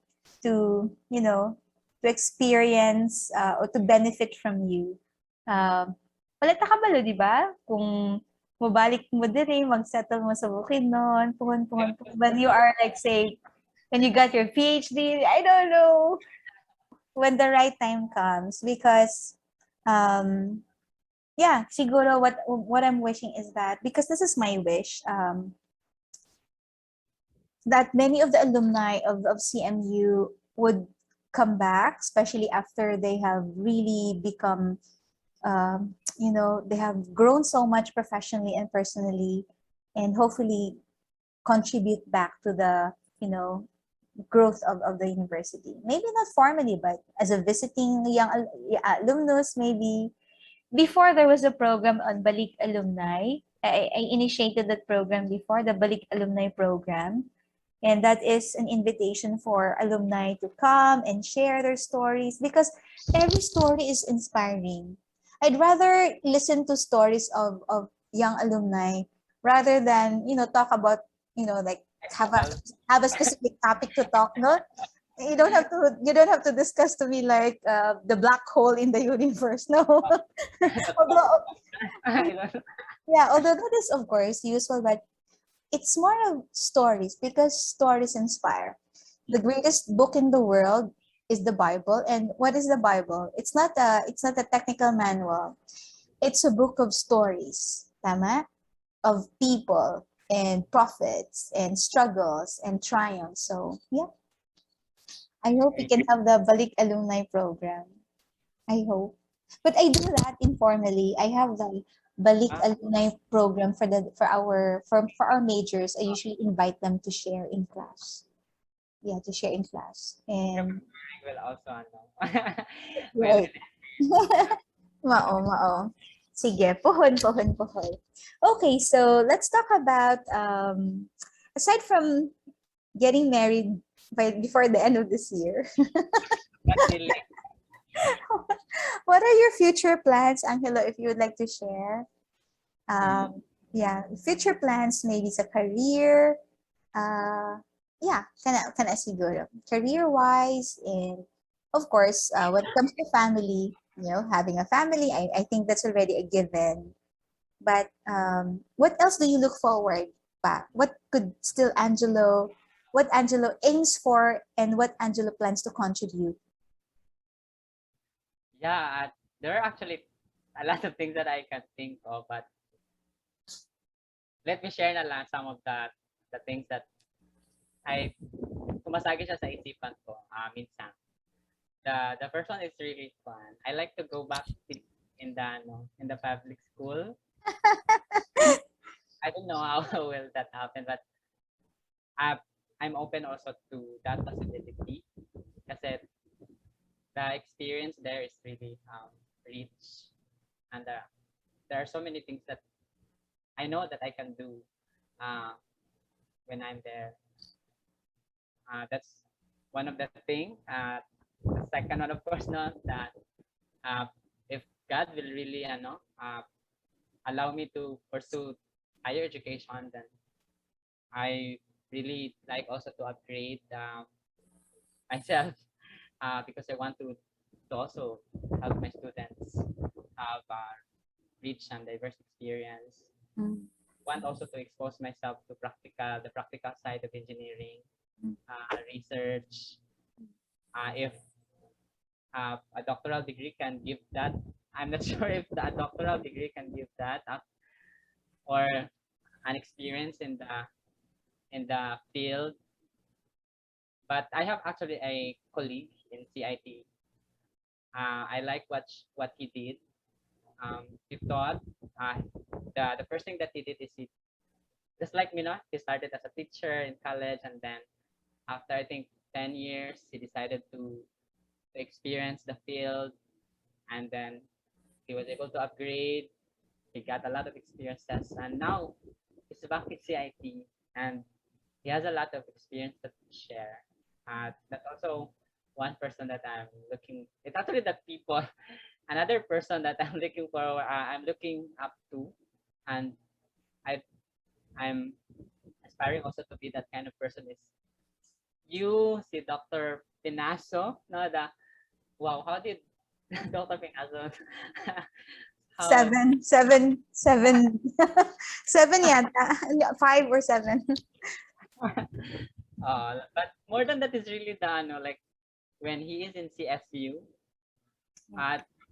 experience or to benefit from you. Paleta ka balo, di ba? Kung mabalik mo din mag-settle mo sa Bukidnon, puhon. When you are like, say, when you got your PhD, I don't know, when the right time comes. Because, yeah, siguro what I'm wishing is that, because this is my wish, that many of the alumni of CMU would come back, especially after they have really become they have grown so much professionally and personally, and hopefully contribute back to the growth of the university. Maybe not formally, but as a visiting young alumnus, maybe. Before, there was a program on Balik Alumni. I initiated that program before, the Balik Alumni program. And that is an invitation for alumni to come and share their stories, because every story is inspiring. I'd rather listen to stories of young alumni rather than, talk about, like have a specific topic to talk, no? You don't have to discuss to me like the black hole in the universe, no. although although that is of course useful, but it's more of stories, because stories inspire. The greatest book in the world is the Bible. And what is the Bible? It's not a technical manual. It's a book of stories, tama? Of people and prophets and struggles and triumphs. So yeah, I hope we can have the Balik alumni program. I hope. But I do that informally. I have the Balik alumni program for our majors. I usually invite them to share in class. Yeah, to share in class. And Will also right. Mao. Sige, puhon. Okay, so let's talk about aside from getting married before the end of this year. What are your future plans, Angelo, if you would like to share? Yeah, future plans, maybe sa career. Kana siguro. Career-wise, and of course, when it comes to family, having a family, I think that's already a given. But what else do you look forward pa? What Angelo aims for, and what Angelo plans to contribute? Yeah, there are actually a lot of things that I can think of, but let me share na lang some of the things that I kumasagi siya sa isipan ko minsan. The first one is really fun. I like to go back in the public school. I don't know how will that happen, but I'm open also to that possibility. kasi the experience there is really rich, and there are so many things that I know that I can do when I'm there. That's one of the thing. The second one, of course, no, that if God will really allow me to pursue higher education, then I really like also to upgrade myself because I want to also help my students have rich and diverse experience. Want also to expose myself to the practical side of engineering, research. If a doctoral degree can give that, I'm not sure if the doctoral degree can give that, or an experience in the field. But I have actually a colleague in CIT. I like what he did. He thought the first thing that he did is he, just like me, no, he started as a teacher in college, and then after I think 10 years, he decided to experience the field, and then he was able to upgrade. He got a lot of experiences, and now he's back at CIT, and he has a lot of experience to share. That's also one person that I'm looking. It's actually the people. Another person that I'm looking for. I'm looking up to, and I I'm aspiring also to be that kind of person. Is you, si Dr. Pinaso, no, wow, how did Dr. Pinaso how Seven, seven, seven, seven yata. 5 or 7. but more than that is really the like when he is in CSU,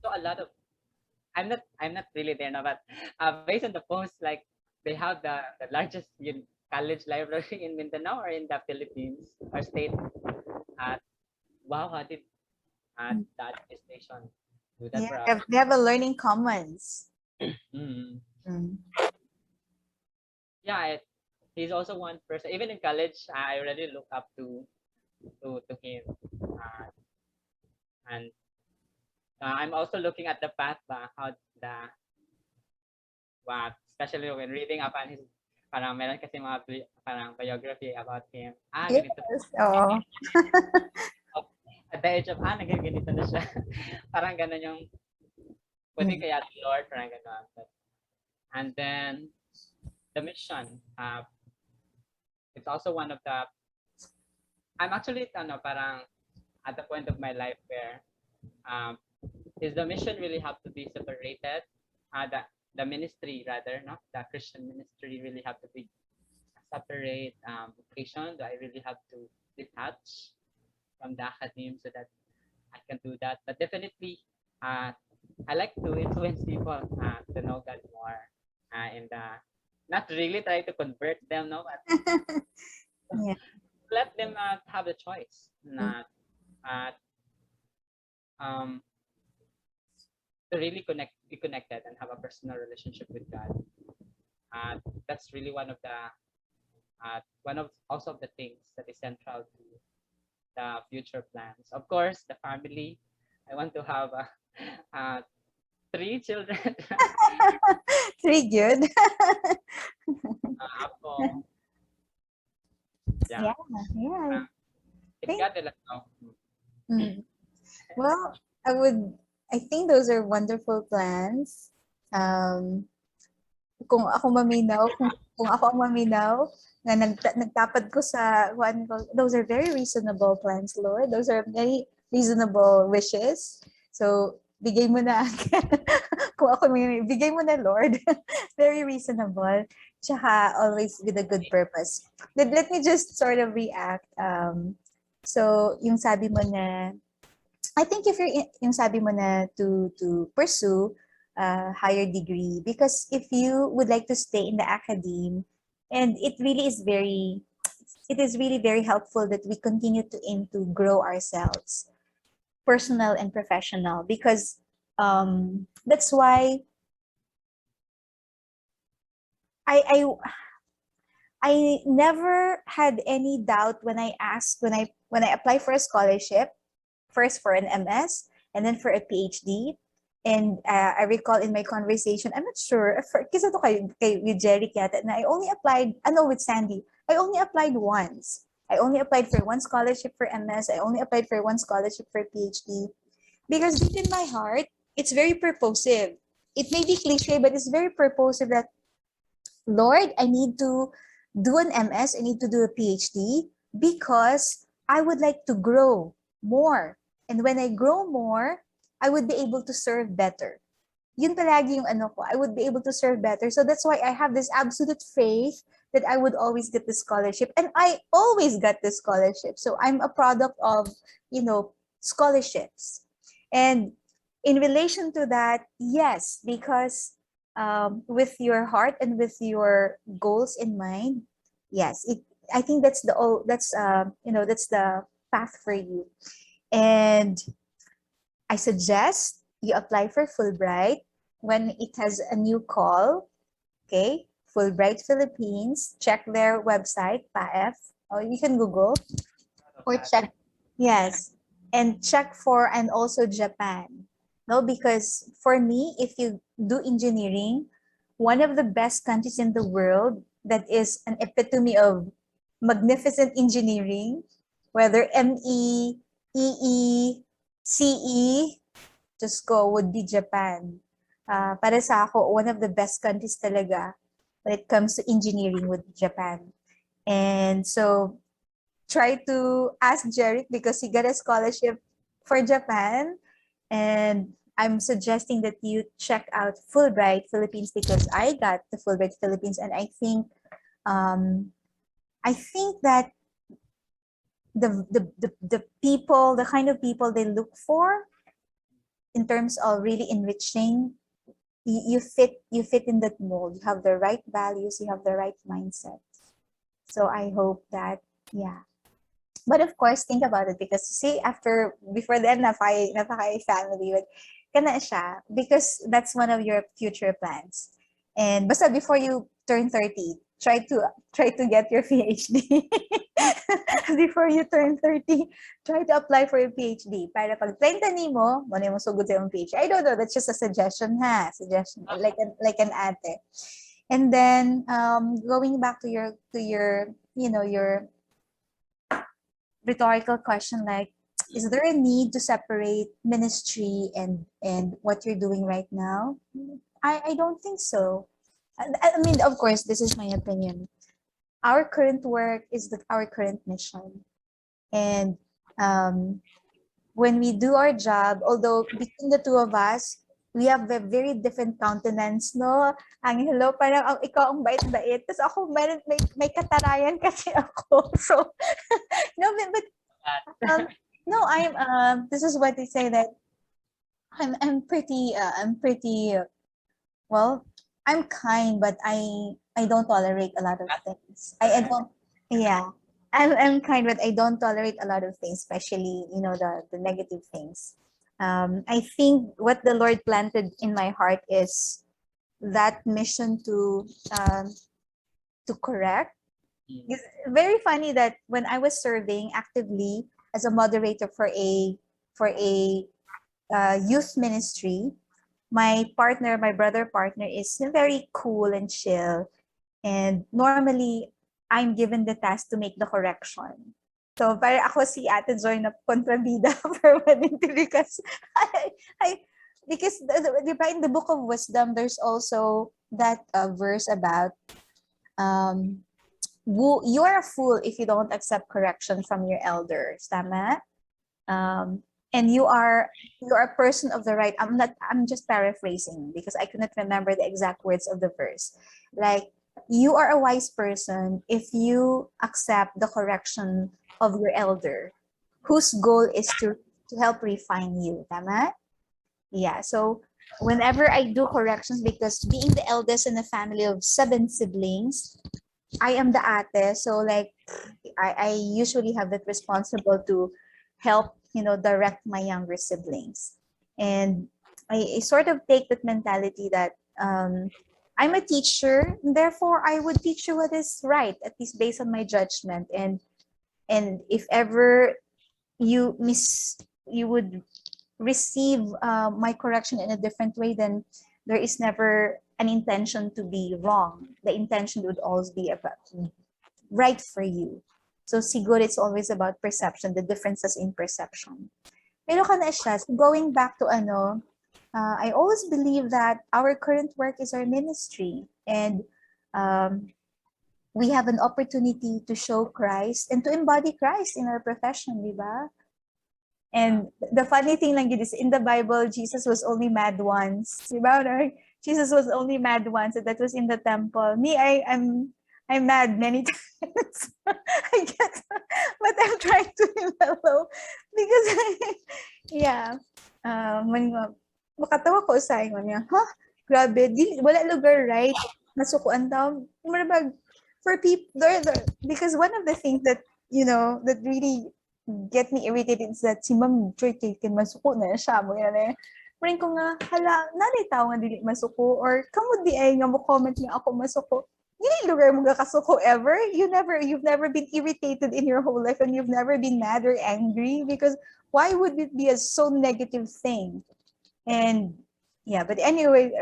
so a lot of I'm not really there now, but based on the post, like they have the largest college library in Mindanao or in the Philippines or state. Wow, how did the administration do that Yeah, for us? they have a learning commons. Mm. Mm. Yeah, he's also one person. Even in college, I really look up to him, and I'm also looking at the path how the especially when reading up on his parang meron kasi mga parang biography about him. Yes. Ganito. Oh. At the age of, naging ganito na siya. Parang ganun yung, pwede kaya Lord, parang ganun. And then, the mission. It's also one of the, I'm actually, parang at the point of my life where, is the mission really have to be separated? The ministry rather, no? The Christian ministry really have to be separate vocation. Do I really have to detach from the academe so that I can do that? But definitely, I like to influence people to know God more, and not really try to convert them, no, but Yeah. let them have the choice, not to really be connected and have a personal relationship with God. That's really one of also of the things that is central to the future plans. Of course, the family. I want to have 3 children. 3 good. Ako, Yeah. Yeah. if God will allow. Well, I think those are wonderful plans. Kung ako maminaw, kung ako ang maminaw, na nagtapad ko sa one ko, those are very reasonable plans, Lord. Those are very reasonable wishes. So, bigay mo na. Kung ako bigay mo na, Lord. Very reasonable. Tsaka always with a good purpose. Let me just sort of react. So, yung sabi mo na, I think if yung sabi mo na to pursue a higher degree, because if you would like to stay in the academe, and it is really very helpful that we continue to aim to grow ourselves, personal and professional, because that's why I never had any doubt when I apply for a scholarship first for an MS and then for a PhD. And I recall in my conversation, I'm not sure, kasi ito with Jerry yata, na I only applied, with Sandy, I only applied once. I only applied for one scholarship for MS. I only applied for one scholarship for PhD. Because deep in my heart, it's very purposive. It may be cliche, but it's very purposive that, Lord, I need to do an MS, I need to do a PhD because I would like to grow more. And when I grow more, I would be able to serve better. Yun palagi yung ano ko, I would be able to serve better. So that's why I have this absolute faith that I would always get the scholarship. And I always got the scholarship. So I'm a product of, scholarships. And in relation to that, yes, because with your heart and with your goals in mind, yes, I think that's that's the path for you. And I suggest you apply for Fulbright when it has a new call. Okay, Fulbright Philippines. Check their website, PAF, or you can Google or check. Yes, and check for, and also Japan. No, because for me, if you do engineering, one of the best countries in the world that is an epitome of magnificent engineering, whether ME, EE, CE, just go, would be Japan. Para sa ako, one of the best countries talaga when it comes to engineering would be Japan. And so, try to ask Jerry because he got a scholarship for Japan. And I'm suggesting that you check out Fulbright Philippines because I got the Fulbright Philippines, and I think that the people, the kind of people they look for in terms of really enriching, you fit in that mold. You have the right values, you have the right mindset. So I hope that, yeah. But of course, think about it because see, before then, napaka family, but kana siya because that's one of your future plans. And basta before you turn 30, try to get your PhD. Before you turn 30, try to apply for your PhD. Para pag 30 mo sugod sa yung PhD. I don't know, that's just a suggestion Suggestion, like an ate. And then going back to your your rhetorical question, like, is there a need to separate ministry and what you're doing right now? I don't think so. I mean, of course, this is my opinion. Our current work is our current mission. And when we do our job, although between the two of us, we have a very different countenance, no? Angelo, parang ikaw ang bait-bait. Tapos ako, may katarayan kasi ako. So, no, but no, this is what they say that I'm pretty, well, I'm kind, but I don't tolerate a lot of things. I don't, yeah. I'm kind, but I don't tolerate a lot of things, especially, the negative things. I think what the Lord planted in my heart is that mission to correct. It's very funny that when I was serving actively as a moderator for a youth ministry, my brother partner is very cool and chill, and normally I'm given the task to make the correction. So, para ako si Ate Joy na kontrabida for one interview because in the Book of Wisdom, there's also that verse about you are a fool if you don't accept correction from your elders. Tama? And you are a person of the right. I'm just paraphrasing because I cannot remember the exact words of the verse. Like, you are a wise person if you accept the correction of your elder, whose goal is to help refine you. Tama? Yeah. So whenever I do corrections, because being the eldest in a family of 7 siblings, I am the ate. So like, I usually have that responsible to help, direct my younger siblings. And I sort of take that mentality that I'm a teacher, therefore I would teach you what is right, at least based on my judgment. And if ever you would receive my correction in a different way, then there is never an intention to be wrong. The intention would always be about right for you. So siguro it's always about perception, the differences in perception. Pero kana siya, so going back to ano, I always believe that our current work is our ministry, and we have an opportunity to show Christ and to embody Christ in our profession, di ba? And the funny thing lang yun is, in the Bible, Jesus was only mad once. Diba? Right? Jesus was only mad once, and that was in the temple. Me, I'm mad many times. I guess, but I'm trying to be mellow because, yeah. When makatawa ko sa inyo niya, huh? Grabe, wala lugar, right? Nasukuan daw. Marabag, for people, because one of the things that, that really get me irritated is that si Ma'am Joy Taken masuko na siya mo yan eh. Maring ko nga, hala, nalitaw nga dili masuko, or kamo di ay nga mo comment nga ako masuko. Dili lugar mo kasuko ever. You've never been irritated in your whole life, and you've never been mad or angry, because why would it be a so negative thing? And yeah, but anyway,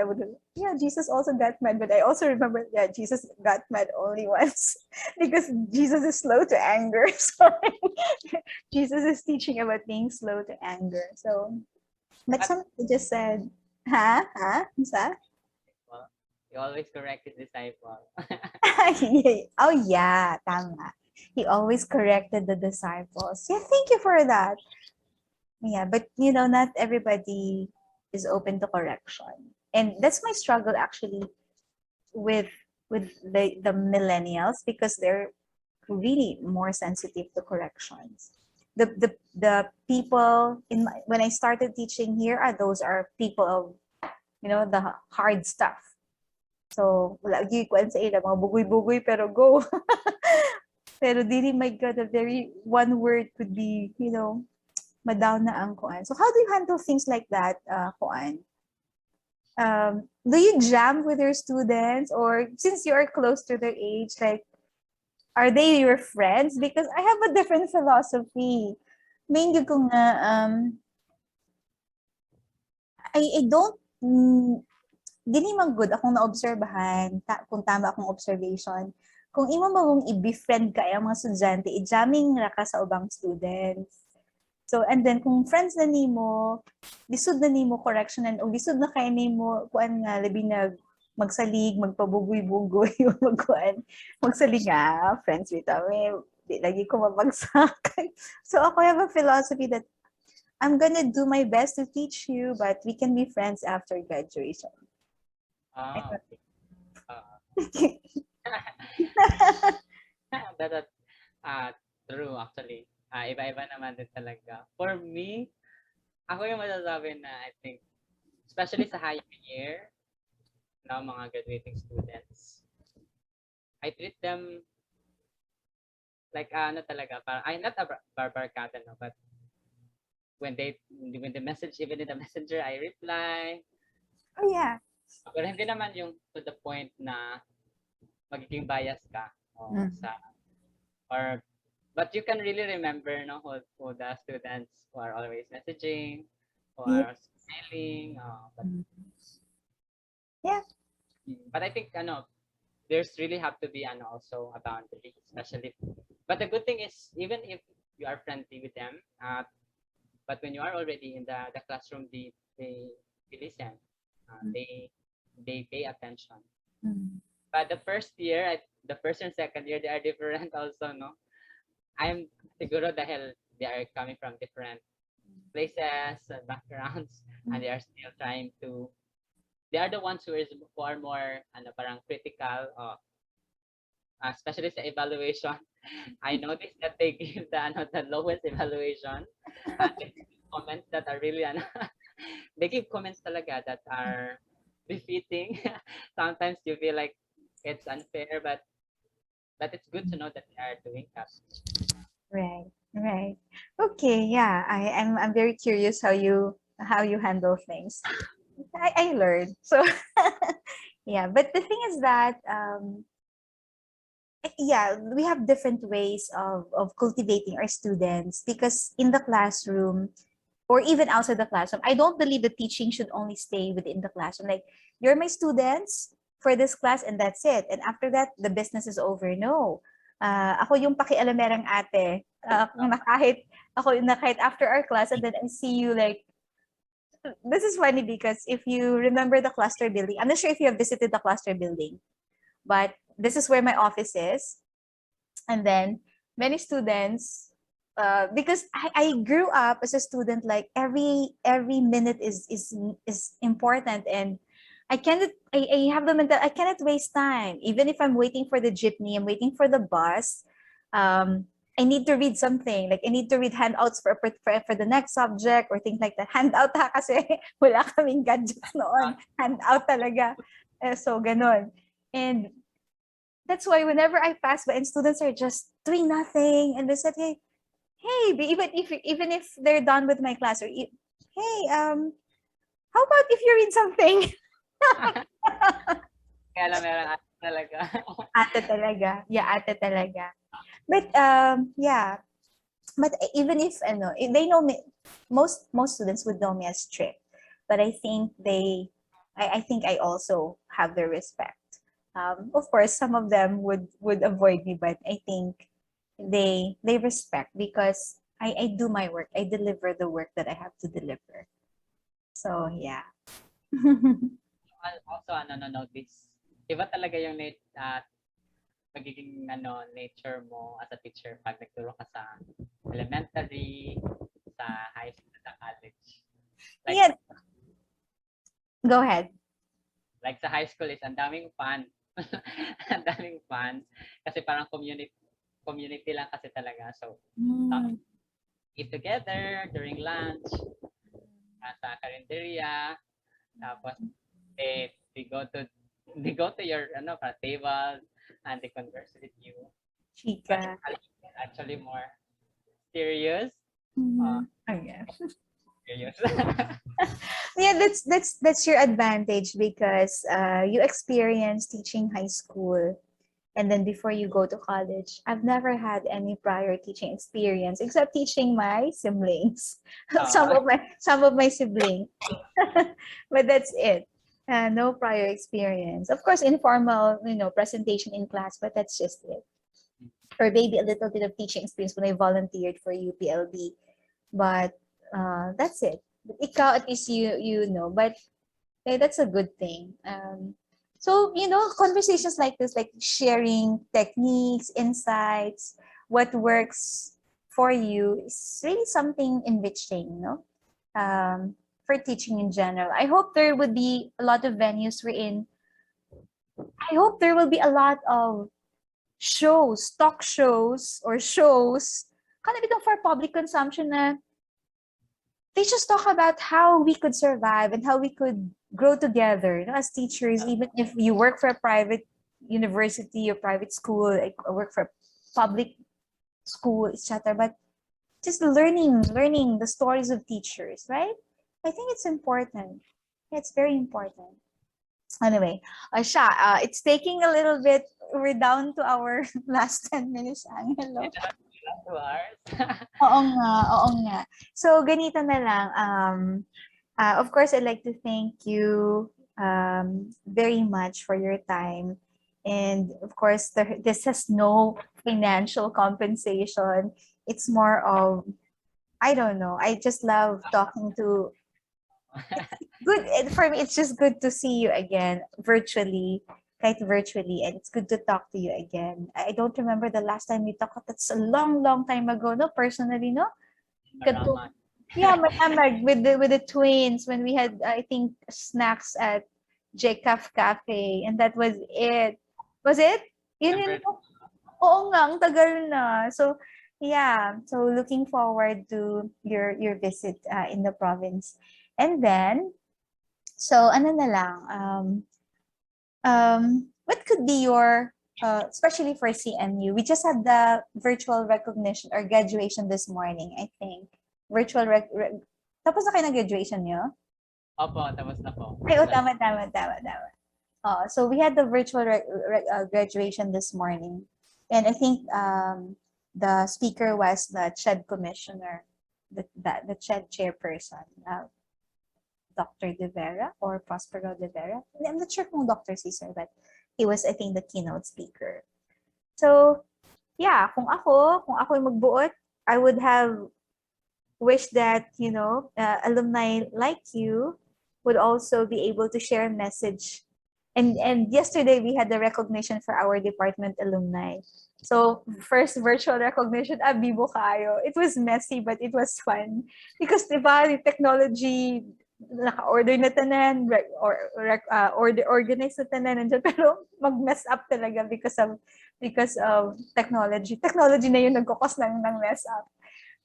Jesus also got mad, but I also remember, Jesus got mad only once because Jesus is slow to anger. Sorry. Jesus is teaching about being slow to anger. So, but somebody just said, Isa? Well, you always correct his disciple. Oh yeah, tama. He always corrected the disciples. Yeah, thank you for that. Yeah, but not everybody is open to correction. And that's my struggle actually with the millennials, because they're really more sensitive to corrections. The people when I started teaching here, those are people of the hard stuff. So wala gyud kuan sa ila mga bugoy-bugoy pero go. Pero dili, my God, a very one word could be madown na ang kuan. So how do you handle things like that, kuan? Do you jam with your students, or since you are close to their age, like, are they your friends? Because I have a different philosophy. Main ko nga, I don't, dili man good akong naobserbahan, kung tama akong observation. Kung imo mong i-befriend ka ang mga estudyante, i-jamming ra ka sa ubang students. So, and then, kung friends na nimo, lisod na nimo correctionan, o lisod na kayo nimo, kuan nga, labi na magsalig, magpabugoy-bugoy, magsalig nga, friends with kami, di lagi ko mabagsak. So, ako have a philosophy that I'm gonna do my best to teach you, but we can be friends after graduation. That's true actually. Iba-iba naman din talaga. For me, ako yung masasabi na I think, especially sa high year, mga graduating students, I treat them like talaga, parang not a barbarkada, no, but when the message, even in the messenger, I reply. Oh yeah. Pero hindi naman yung to the point na magiging bias ka but you can really remember who the students who are always messaging, who are smiling, but I think there's really have to be also a boundary, especially, but the good thing is, even if you are friendly with them, but when you are already in the classroom, they listen, they pay attention. But the first year, the first and second year, they are different also, no? I'm siguro dahil they are coming from different places and backgrounds, and they are still trying to, they are the ones who are more parang critical, especially sa evaluation. I noticed that they give the lowest evaluation, and they give comments that are really they give comments talaga that are befitting. Sometimes you feel like it's unfair, but it's good to know that they are doing that. Right. Okay, yeah. I'm very curious how you handle things. I learned. So yeah, but the thing is that we have different ways of cultivating our students, because in the classroom or even outside the classroom. I don't believe that teaching should only stay within the classroom. Like, you're my students for this class and that's it. And after that, the business is over. No. Ako yung pakialamerang ate. Na kahit after our class and then I see you like, this is funny because if you remember the cluster building, I'm not sure if you have visited the cluster building, but this is where my office is. And then many students, because I grew up as a student, like every minute is important, and I have the mental, I cannot waste time. Even if I'm waiting for the jeepney, I'm waiting for the bus, I need to read something. Like I need to read handouts for the next subject or things like that. Handout ha, kasi wala kaming gadgets noon. Handout talaga. So ganon. And that's why whenever I pass by and students are just doing nothing and they said, hey, even if they're done with my class, or hey, how about if you read something? Kaya lang meron ate talaga. Ate talaga. Yeah, ate talaga. But yeah. But even if they know me, most students would know me as strict. But I think I think I also have their respect. Of course, some of them would avoid me, but I think they respect because I do my work. I deliver the work that I have to deliver. So yeah. Also, notice, iba talaga yung magiging nature mo as a teacher pag nagturo ka sa elementary, sa high school, sa college. Like, yeah. Go ahead. Like sa high school is ang daming fun. Ang daming fun. Kasi parang community lang kasi talaga. So, eat together during lunch, sa karinderya, tapos they go to your table and they converse with you. Chika. Actually more serious. Yeah. Serious. Yeah, that's your advantage because you experience teaching high school, and then before you go to college. I've never had any prior teaching experience except teaching my siblings. some of my siblings. But that's it. No prior experience. Of course, informal, presentation in class, but that's just it. Or maybe a little bit of teaching experience when I volunteered for UPLB, but that's it. Ikaw, at least you know, but that's a good thing. So conversations like this, like sharing techniques, insights, what works for you, is really something enriching, for teaching in general. I hope there would be a lot of venues wherein I hope there will be a lot of shows, talk shows, or shows kind of for public consumption na they just talk about how we could survive and how we could grow together, as teachers, even if you work for a private university or private school, like work for a public school, etc. But just learning the stories of teachers, right? I think it's important. It's very important. Anyway, it's taking a little bit. We're down to our last 10 minutes, Angelo. 2 hours. Oo nga. So, ganito na lang. Of course, I'd like to thank you very much for your time. And of course, this has no financial compensation. It's more of, I don't know, I just love talking to, good, for me, it's just good to see you again virtually, and it's good to talk to you again. I don't remember the last time we talked. That's a long time ago, no? Personally, no? Yeah, with the twins when we had, I think, snacks at Jcaf Cafe, and that was it. Was it? Yun. Oo nga, ang tagal na. So yeah, so looking forward to your visit in the province. And then, so ano na lang, what could be your, especially for CMU, we just had the virtual recognition or graduation this morning, I think. Virtual tapos na kayo na graduation niyo? Opo, tapos na po. Ay, tama. So we had the virtual graduation this morning. And I think the speaker was the CHED commissioner, the chairperson, Dr. De Vera or Prospero De Vera. I'm not sure kung Dr. Cesar, but he was, I think, the keynote speaker. So, yeah, kung ako yung magbuot, I would have wished that, alumni like you would also be able to share a message. And yesterday we had the recognition for our department alumni. So first virtual recognition, bibo kayo. It was messy, but it was fun. Because diba, the technology, naka-order na tanan, organize na tanan, nandiyan, pero mag-mess up talaga because of technology. Technology na yun nagkukos ng mess up.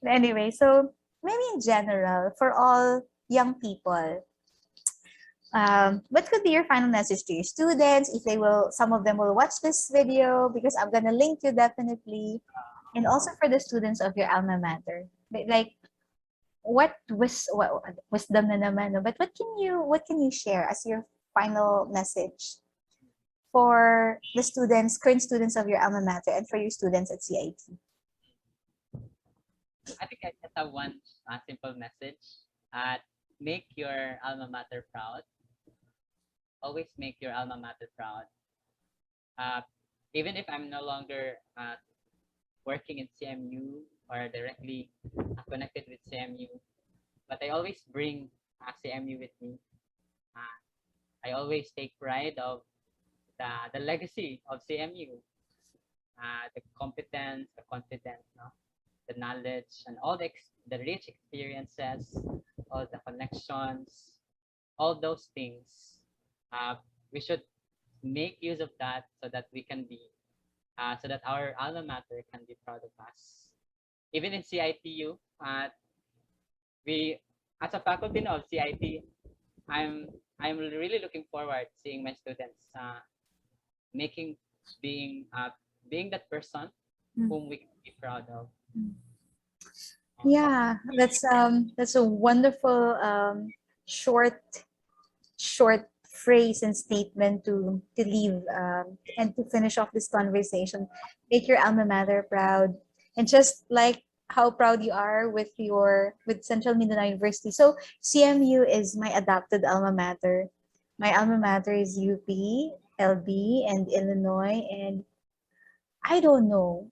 Anyway, so maybe in general, for all young people, what could be your final message to your students? If some of them will watch this video, because I'm gonna link you definitely, and also for the students of your alma mater. Like, what wisdom na naman, no? But what can you share as your final message for the current students of your alma mater, and for your students at CIT? I think I just have one simple message. Make your alma mater proud. Always make your alma mater proud. Even if I'm no longer working in CMU or directly connected with CMU, but I always bring CMU with me. I always take pride of the legacy of CMU, the competence, the confidence, the knowledge, and all the rich experiences, all the connections, all those things. We should make use of that so that we can be, so that our alma mater can be proud of us. Even in CITU, we, as a faculty of CIT, I'm really looking forward seeing my students being that person whom we can be proud of. Yeah, that's a wonderful short phrase and statement to leave and to finish off this conversation. Make your alma mater proud, and just like how proud you are with Central Mindanao University. So CMU is my adopted alma mater. My alma mater is UP, LB, and Illinois, and I don't know.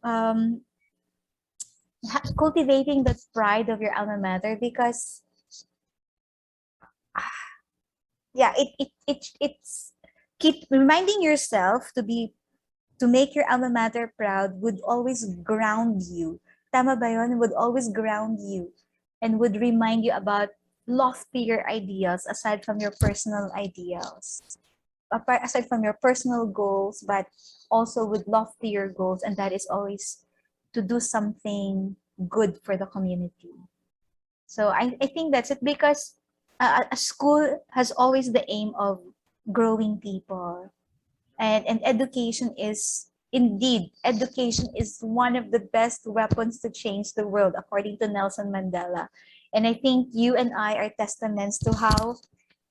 Cultivating the pride of your alma mater, because yeah, it's keep reminding yourself to make your alma mater proud would always ground you. Tama ba yun? Would always ground you and would remind you about loftier ideals aside from your personal ideals. Aside from your personal goals, but also with loftier goals, and that is always to do something good for the community. So I think that's it, because a school has always the aim of growing people, and education is one of the best weapons to change the world, according to Nelson Mandela. And I think you and I are testaments to how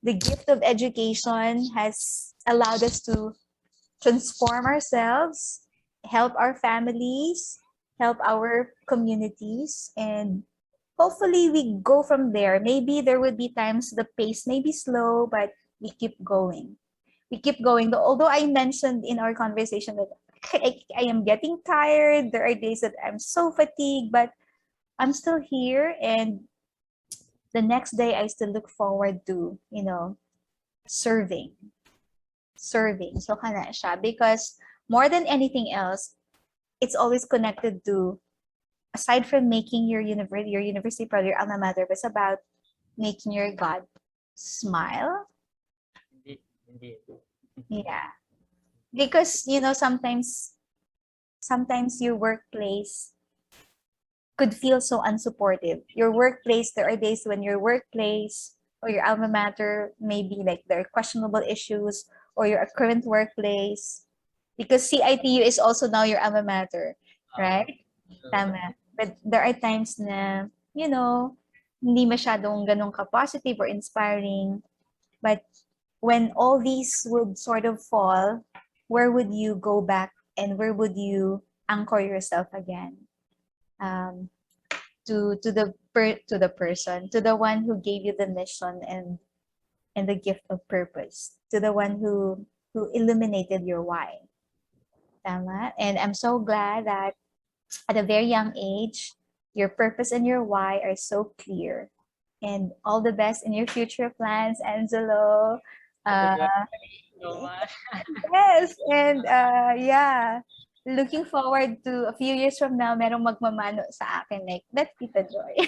the gift of education has allowed us to transform ourselves, help our families, help our communities, and hopefully we go from there. Maybe there would be times the pace may be slow, but we keep going. Although I mentioned in our conversation that I am getting tired, there are days that I'm so fatigued, but I'm still here, and the next day I still look forward to, serving. So kana siya, because more than anything else, it's always connected to, aside from making your university proud, your alma mater, it's about making your God smile. Indeed. Yeah. Because, sometimes your workplace could feel so unsupportive. There are days when your workplace or your alma mater may be like there are questionable issues, or your current workplace, because CITU is also now your alma mater, right? Tama. But there are times na, hindi masyadong ganun ka-positive or inspiring. But when all these would sort of fall, where would you go back, and where would you anchor yourself again? to the one who gave you the mission and the gift of purpose, to the one who illuminated your why. Tama? And I'm so glad that at a very young age, your purpose and your why are so clear. And all the best in your future plans, Angelo. Uh, So much. yes, and yeah, looking forward to a few years from now, merong magmamano sa akin like, that's Tita Joy.